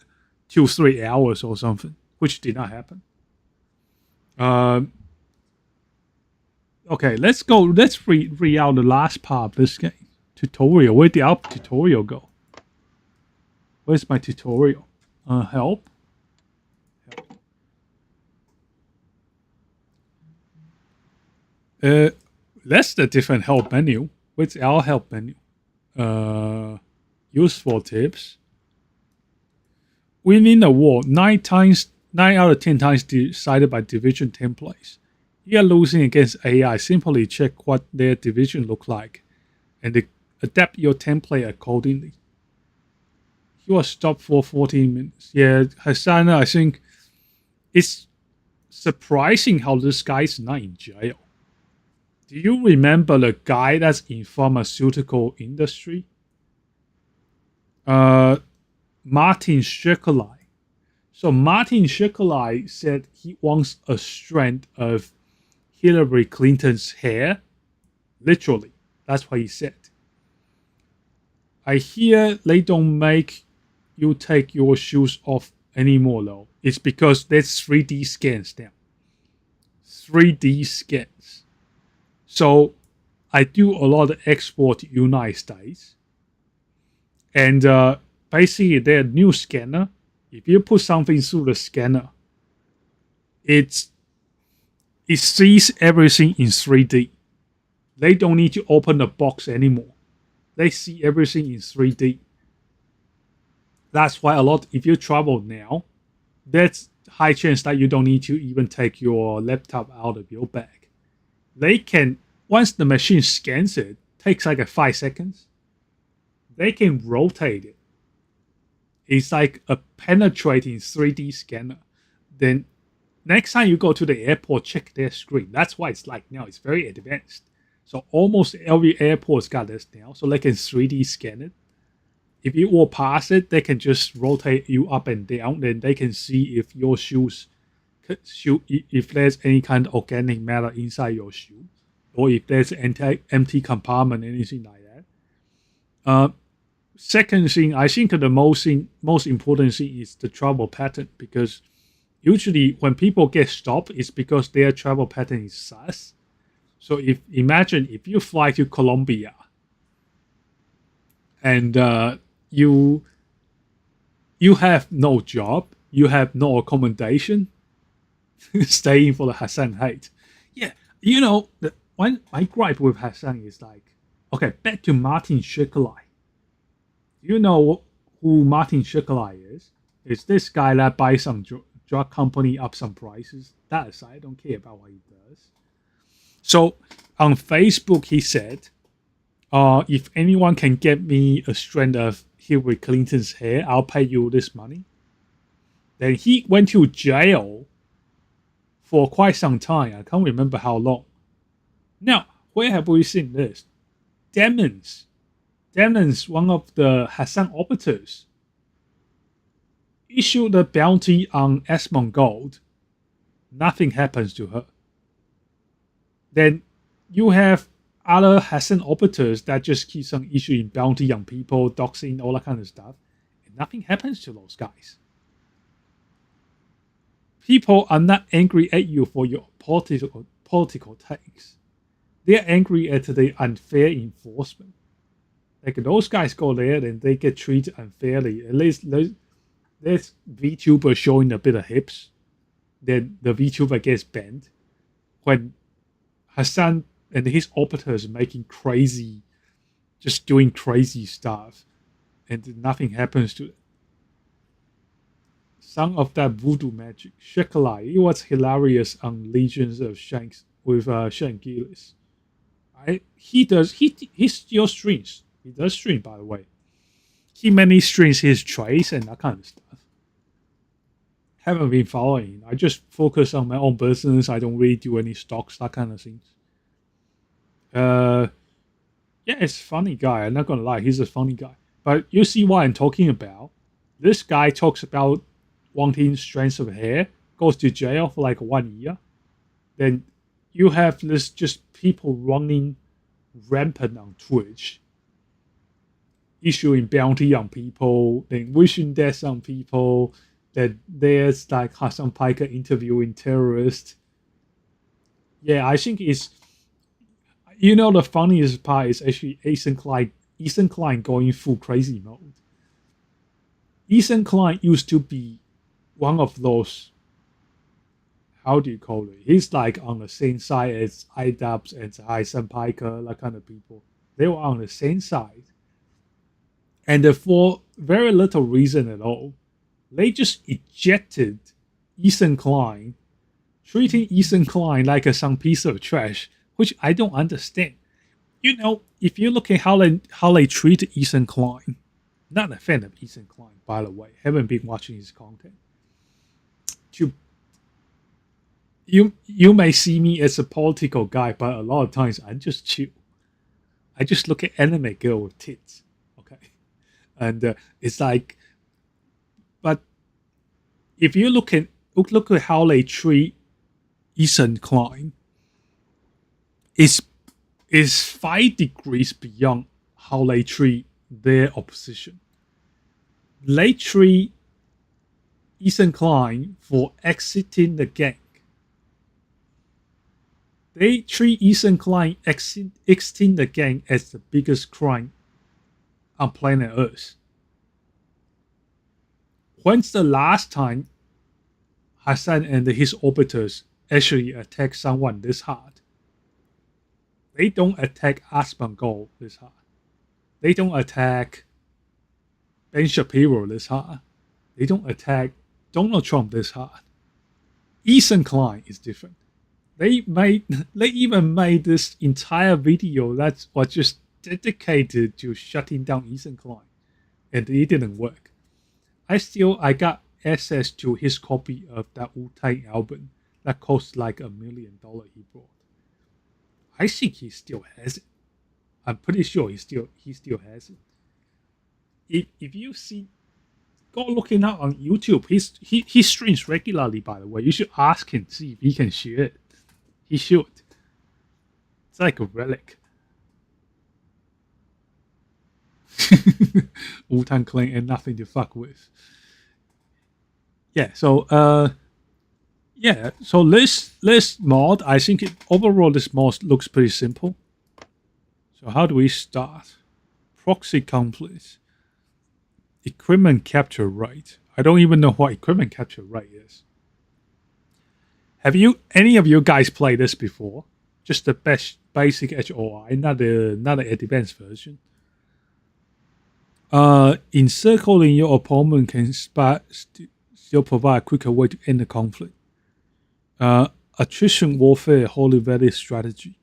A: 2-3 hours or something, which did not happen. Okay, let's go. Let's read out the last part of this game. Tutorial. Where did our tutorial go? Where's my tutorial? Help. That's the different help menu. What's our help menu? Useful tips. Winning a war 9 out of 10 times decided by division templates. You are losing against AI. Simply check what their division look like and adapt your template accordingly. He was stopped for 14 minutes. Yeah, Hassan, I think it's surprising how this guy's not in jail. Do you remember the guy that's in pharmaceutical industry? Martin Shkreli. So Martin Shkreli said he wants a strand of Hillary Clinton's hair. Literally, that's what he said. I hear they don't make you take your shoes off anymore though. It's because there's 3D scans now. 3D scans. So I do a lot of export to United States. And basically their new scanner, if you put something through the scanner, it sees everything in 3D. They don't need to open the box anymore. They see everything in 3D. That's why if you travel now, there's high chance that you don't need to even take your laptop out of your bag. They can, once the machine scans it, takes like 5 seconds, they can rotate it. It's like a penetrating 3D scanner. Then next time you go to the airport, check their screen. That's why it's like now. It's very advanced. So almost every airport's got this now. So they can 3D scan it. If you walk past it, they can just rotate you up and down. Then they can see if your shoes, if there's any kind of organic matter inside your shoe, or if there's an empty compartment, anything like that. Second thing, I think the most important thing is the travel pattern, because usually when people get stopped, it's because their travel pattern is sus. So imagine if you fly to Colombia and you have no job, you have no accommodation, staying for the Hassan hate. Yeah, you know, my gripe with Hassan is like, okay, back to Martin Shkreli. You know who Martin Shkreli is? It's this guy that buys some drug company up some prices. That aside, I don't care about what he does. So on Facebook, he said, if anyone can get me a strand of Hillary Clinton's hair, I'll pay you this money. Then he went to jail for quite some time. I can't remember how long. Now, where have we seen this? Demons, one of the Hassan operatives, issued a bounty on Esmond Gold. Nothing happens to her. Then you have other Hassan operatives that just keeps on issuing bounty on people, doxing, all that kind of stuff, and nothing happens to those guys. People are not angry at you for your political takes. they're angry at the unfair enforcement. Like those guys go there and they get treated unfairly. At least there's VTuber showing a bit of hips. Then the VTuber gets banned. When Hassan and his operators making crazy, just doing crazy stuff, and nothing happens to it. Some of that voodoo magic, Shekalai, it was hilarious on Legions of Shanks with Shank Gillis. He still streams. He does stream, by the way. He mainly streams his trades and that kind of stuff. Haven't been following. I just focus on my own business. I don't really do any stocks, that kind of things. Yeah, it's a funny guy. I'm not gonna lie, he's a funny guy. But you see what I'm talking about. This guy talks about wanting strands of hair, goes to jail for like 1 year. Then you have this just people running rampant on Twitch, issuing bounty on people, then wishing death on people. That there's like Hassan Piker interviewing terrorists. Yeah, I think it's, the funniest part is actually Ethan Klein going full crazy mode. Ethan Klein used to be one of those, how do you call it? He's like on the same side as iDubbbz and Hassan Piker, that kind of people. They were on the same side. And for very little reason at all, they just ejected Ethan Klein, treating Ethan Klein like some piece of trash, which I don't understand. If you look at how they treat Ethan Klein, not a fan of Ethan Klein, by the way, haven't been watching his content. You may see me as a political guy, but a lot of times I'm just chill. I just look at anime girl with tits, okay? And it's like, but if you look at how they treat Ethan Klein, is 5 degrees beyond how they treat their opposition. They treat Ethan Klein for exiting the gang. They treat Ethan Klein exiting the gang as the biggest crime on planet Earth. When's the last time Hassan and his orbiters actually attack someone this hard? They don't attack Asmongold this hard. They don't attack Ben Shapiro this hard. They don't attack Donald Trump this hard. Ethan Klein is different. They even made this entire video that was just dedicated to shutting down Ethan Klein, and it didn't work. I got access to his copy of that Wu-Tang album that cost like $1 million he bought. I think he still has it. I'm pretty sure he still has it. If you see, go looking up on YouTube. He streams regularly, by the way. You should ask him, see if he can share it. He should. It's like a relic. Wu-Tang Clan and nothing to fuck with. Yeah, so this mod, I think overall this mod looks pretty simple. So how do we start? Proxy conflicts. Equipment capture rate. I don't even know what equipment capture rate is. Have any of you guys played this before? Just the basic HOI, not the advanced version. Encircling your opponent can still provide a quicker way to end the conflict. Attrition warfare, wholly valid strategy.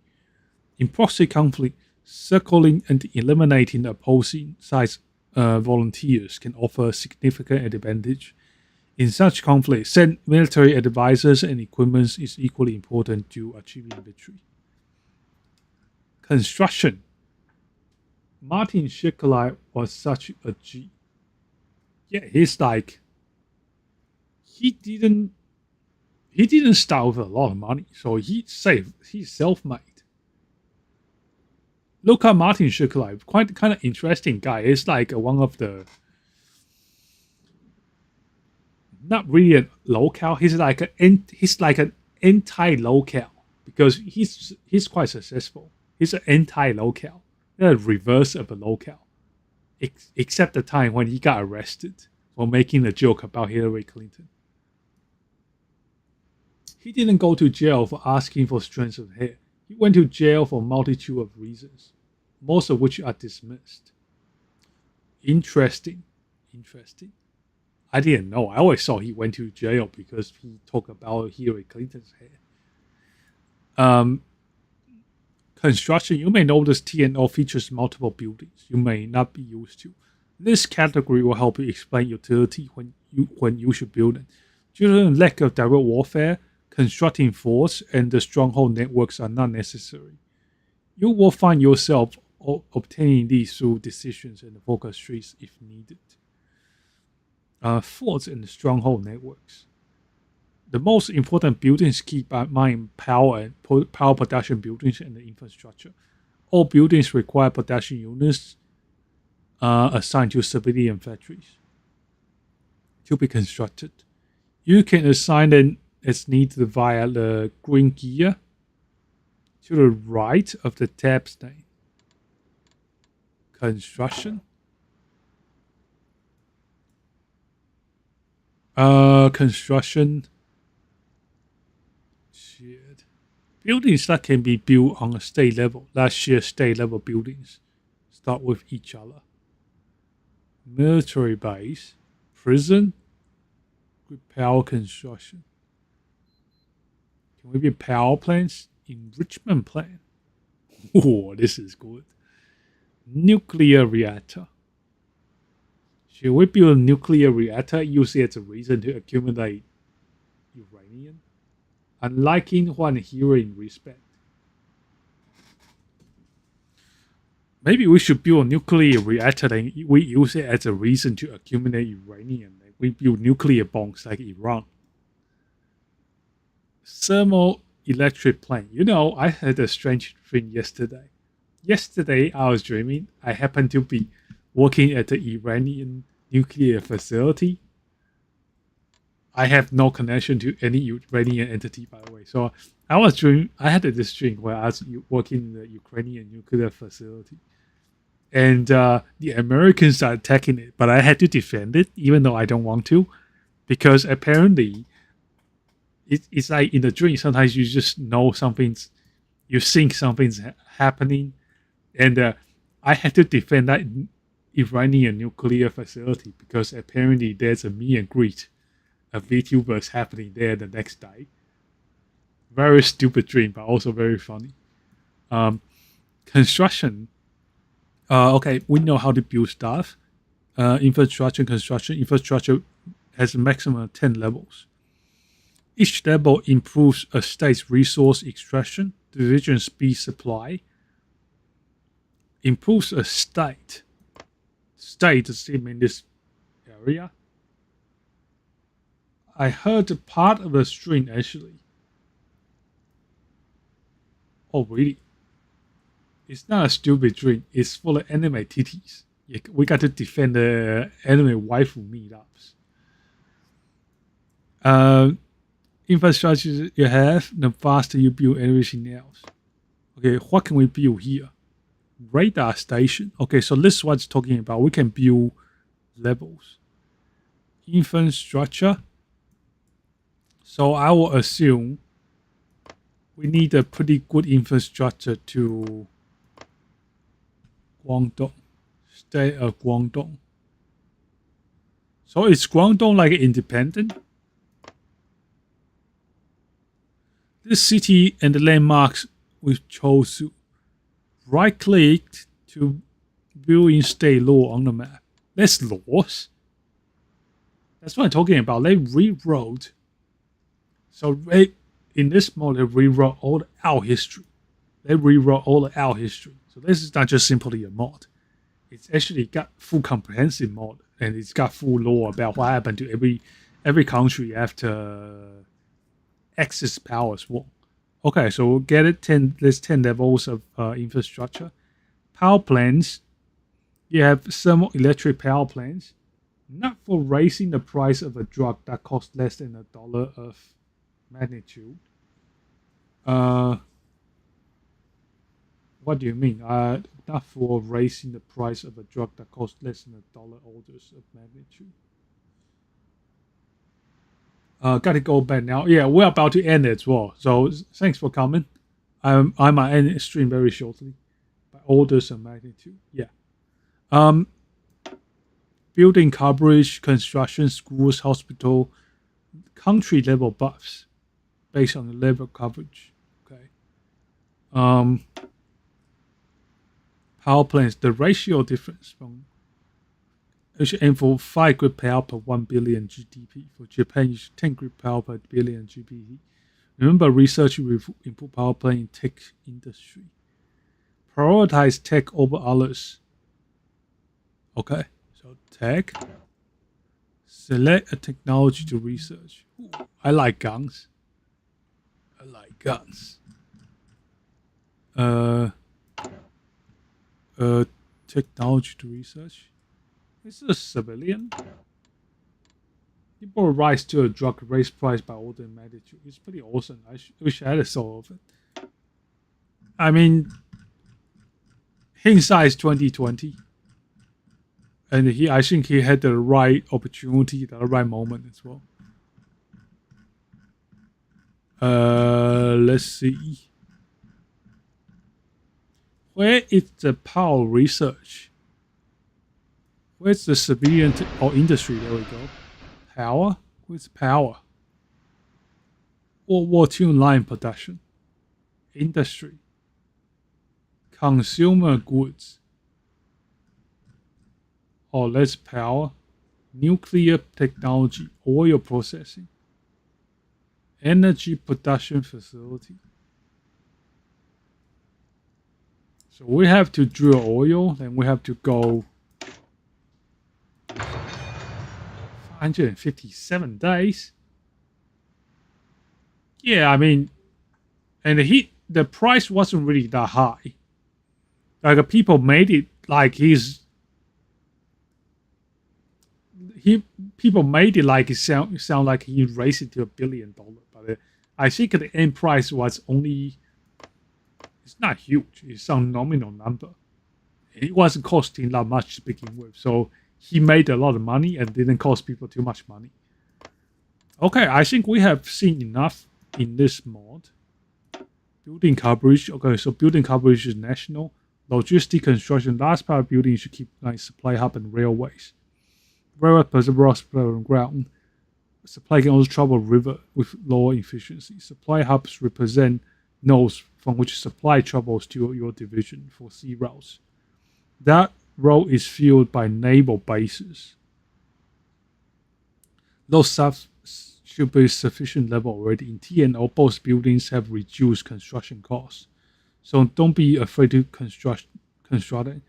A: In proxy conflict, circling and eliminating the opposing side's volunteers can offer significant advantage. In such conflict, send military advisors and equipment is equally important to achieving victory. Construction. Martin Shikalai was such a G. Yeah, he's like, he didn't start with a lot of money, so he's self-made. Look at Martin Shikalai, quite kind of interesting guy. He's like one of the, not really a local. He's like an anti-local because he's quite successful. He's an anti-local. The reverse of a local. Except the time when he got arrested for making a joke about Hillary Clinton. He didn't go to jail for asking for strands of hair. He went to jail for a multitude of reasons, most of which are dismissed. Interesting. I didn't know. I always thought he went to jail because he talked about Hillary Clinton's hair. Construction. You may notice TNO features multiple buildings you may not be used to. This category will help you explain utility when you should build it. Due to the lack of direct warfare, constructing forts and the stronghold networks are not necessary. You will find yourself obtaining these through decisions and focus trees if needed. Forts and stronghold networks. The most important buildings keep in mind power production buildings and the infrastructure. All buildings require production units assigned to civilian factories to be constructed. You can assign them as needed via the green gear to the right of the tab name. Construction. Construction. Shit. Buildings that can be built on a state level, that share state level buildings, start with each other. Military base, prison, good power construction. Can we build power plants? Enrichment plant. Oh, this is good. Nuclear reactor. Should we build a nuclear reactor? Use it as a reason to accumulate uranium? Unliking one hero in respect. Maybe we should build a nuclear reactor and we use it as a reason to accumulate uranium. We build nuclear bombs like Iran. Thermoelectric plant. You know, I had a strange dream yesterday. Yesterday, I was dreaming. I happened to be working at the Iranian nuclear facility. I have no connection to any Iranian entity, by the way. So I had this dream where I was working in the Ukrainian nuclear facility. And the Americans are attacking it, but I had to defend it, even though I don't want to. Because apparently, it's like in the dream, sometimes you just know you think something's happening. And I had to defend that Iranian nuclear facility because apparently there's a meet and greet of VTubers happening there the next day. Very stupid dream, but also very funny. Construction. Okay, we know how to build stuff. Infrastructure, construction. Infrastructure has a maximum of 10 levels. Each level improves a state's resource extraction, division speed supply. Improves a state. State does it mean this area? I heard part of the string actually. Oh really? It's not a stupid dream. It's full of anime titties. We got to defend the anime waifu meetups. Infrastructure you have, the faster you build everything else. Okay, what can we build here? Radar station. Okay, so this is what it's talking about. We can build levels. Infrastructure. So I will assume we need a pretty good infrastructure to Guangdong. State of Guangdong. So is Guangdong like independent? This city and the landmarks we chose to right-click to view in state law on the map. That's laws. That's what I'm talking about. They rewrote. So in this mode, they rewrote all the our history. They rewrote all the our history. So this is not just simply a mod. It's actually got full comprehensive mod, and it's got full law about what happened to every country after Axis powers won. Okay, so we'll get it. There's 10 levels of infrastructure. Power plants. You have thermoelectric power plants. Not for raising the price of a drug that costs less than $1 of magnitude. What do you mean? Not for raising the price of a drug that costs less than $1 orders of magnitude. Gotta go back now. Yeah, we're about to end it as well. So thanks for coming. I might end the stream very shortly. By orders of magnitude. Yeah. Building coverage, construction, schools, hospital, country level buffs based on the level coverage. Okay. Power plants, the ratio difference from you should aim for 5 grid power per 1 billion GDP. For Japan, you should 10 grid power per billion GDP. Remember, research will improve power plant in tech industry. Prioritize tech over others. Okay, so tech. Select a technology to research. Ooh, I like guns. Technology to research. This is a civilian. People rise to a drug raise price by order of magnitude. It's pretty awesome. I wish I had some of it. I mean, hindsight is 2020, and I think he had the right opportunity, the right moment as well. Let's see. Where is the power research? Where's the civilian or industry? There we go. Power? Where's power? World War II line production. Industry. Consumer goods. Oh, that's power. Nuclear technology. Oil processing. Energy production facility. So we have to drill oil, then we have to go 157 days. Yeah, I mean, and the price wasn't really that high. Like people made it like people made it like it sound like he raised it to $1 billion, but I think the end price was only, it's not huge. It's some nominal number. It wasn't costing that much to begin with, so he made a lot of money and didn't cost people too much money. Okay, I think we have seen enough in this mod. Building coverage. Okay, so building coverage is national. Logistic construction. Last part of building should keep like supply hub and railways. Railway preserves on ground. Supply can also travel river with lower efficiency. Supply hubs represent nodes from which supply travels to your division for sea routes. That role is filled by naval bases. Those subs should be sufficient level already. In TNO, both buildings have reduced construction costs. So don't be afraid to construct it.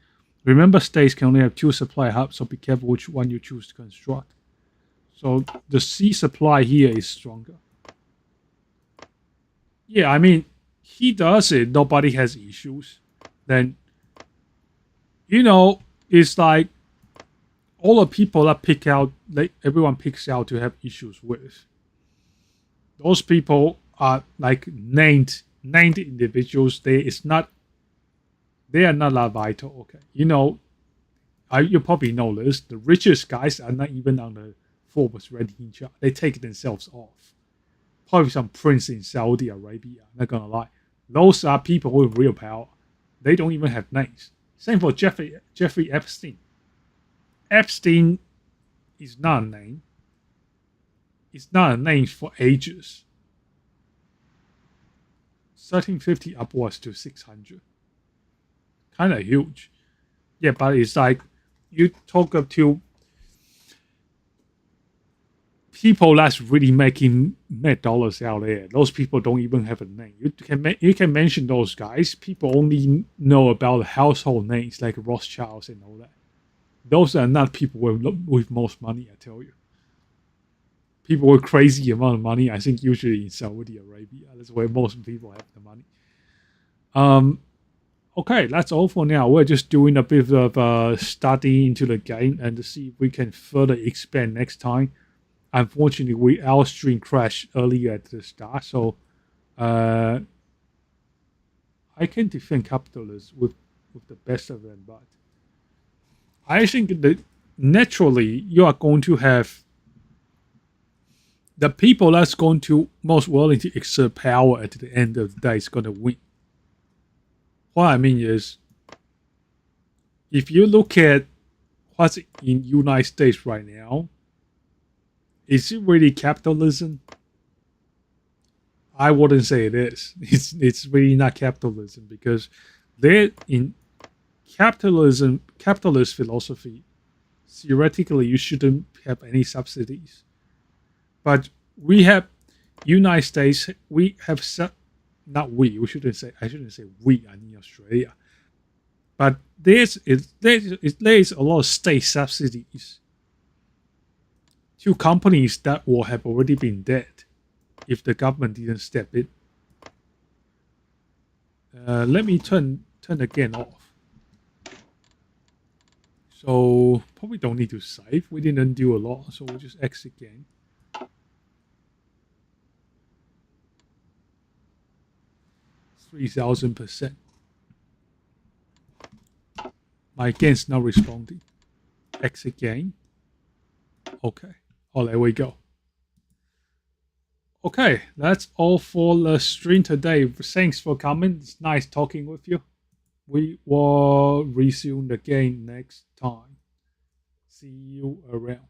A: Remember, states can only have 2 supply hubs, so be careful which one you choose to construct. So the sea supply here is stronger. Yeah, I mean, he does it, nobody has issues. Then, you know, it's like all the people that pick out, like everyone picks out to have issues with. Those people are like named individuals. They are not that vital. Okay, you know, you probably know this. The richest guys are not even on the Forbes ranking chart. They take themselves off. Probably some prince in Saudi Arabia. Not gonna lie, those are people with real power. They don't even have names. Same for Jeffrey Epstein. Epstein is not a name. It's not a name for ages. 1350 upwards to 600. Kind of huge. Yeah, but it's like you talk to people that's really making mad dollars out there. Those people don't even have a name. You can mention those guys. People only know about household names like Rothschilds and all that. Those are not people with most money, I tell you. People with crazy amount of money, I think usually in Saudi Arabia. That's where most people have the money. Okay, that's all for now. We're just doing a bit of study into the game and to see if we can further expand next time. Unfortunately, our stream crashed earlier at the start, so I I can defend capitalism with the best of them, but I think that naturally you are going to have the people that's going to most willing to exert power at the end of the day is going to win. What I mean is, if you look at what's in United States right now, is it really capitalism? I wouldn't say it is. It's really not capitalism, because they're in capitalist philosophy. Theoretically, you shouldn't have any subsidies. But we have United States. We have not we. We shouldn't say. I shouldn't say we are in Australia. But there is a lot of state subsidies to companies that will have already been dead if the government didn't step in. Let me turn again off. So probably don't need to save. We didn't do a lot, so we'll just exit game. %3,000%. My game's not responding. Exit game. Okay. Oh, there we go. Okay, that's all for the stream today. Thanks for coming. It's nice talking with you. We will resume the game next time. See you around.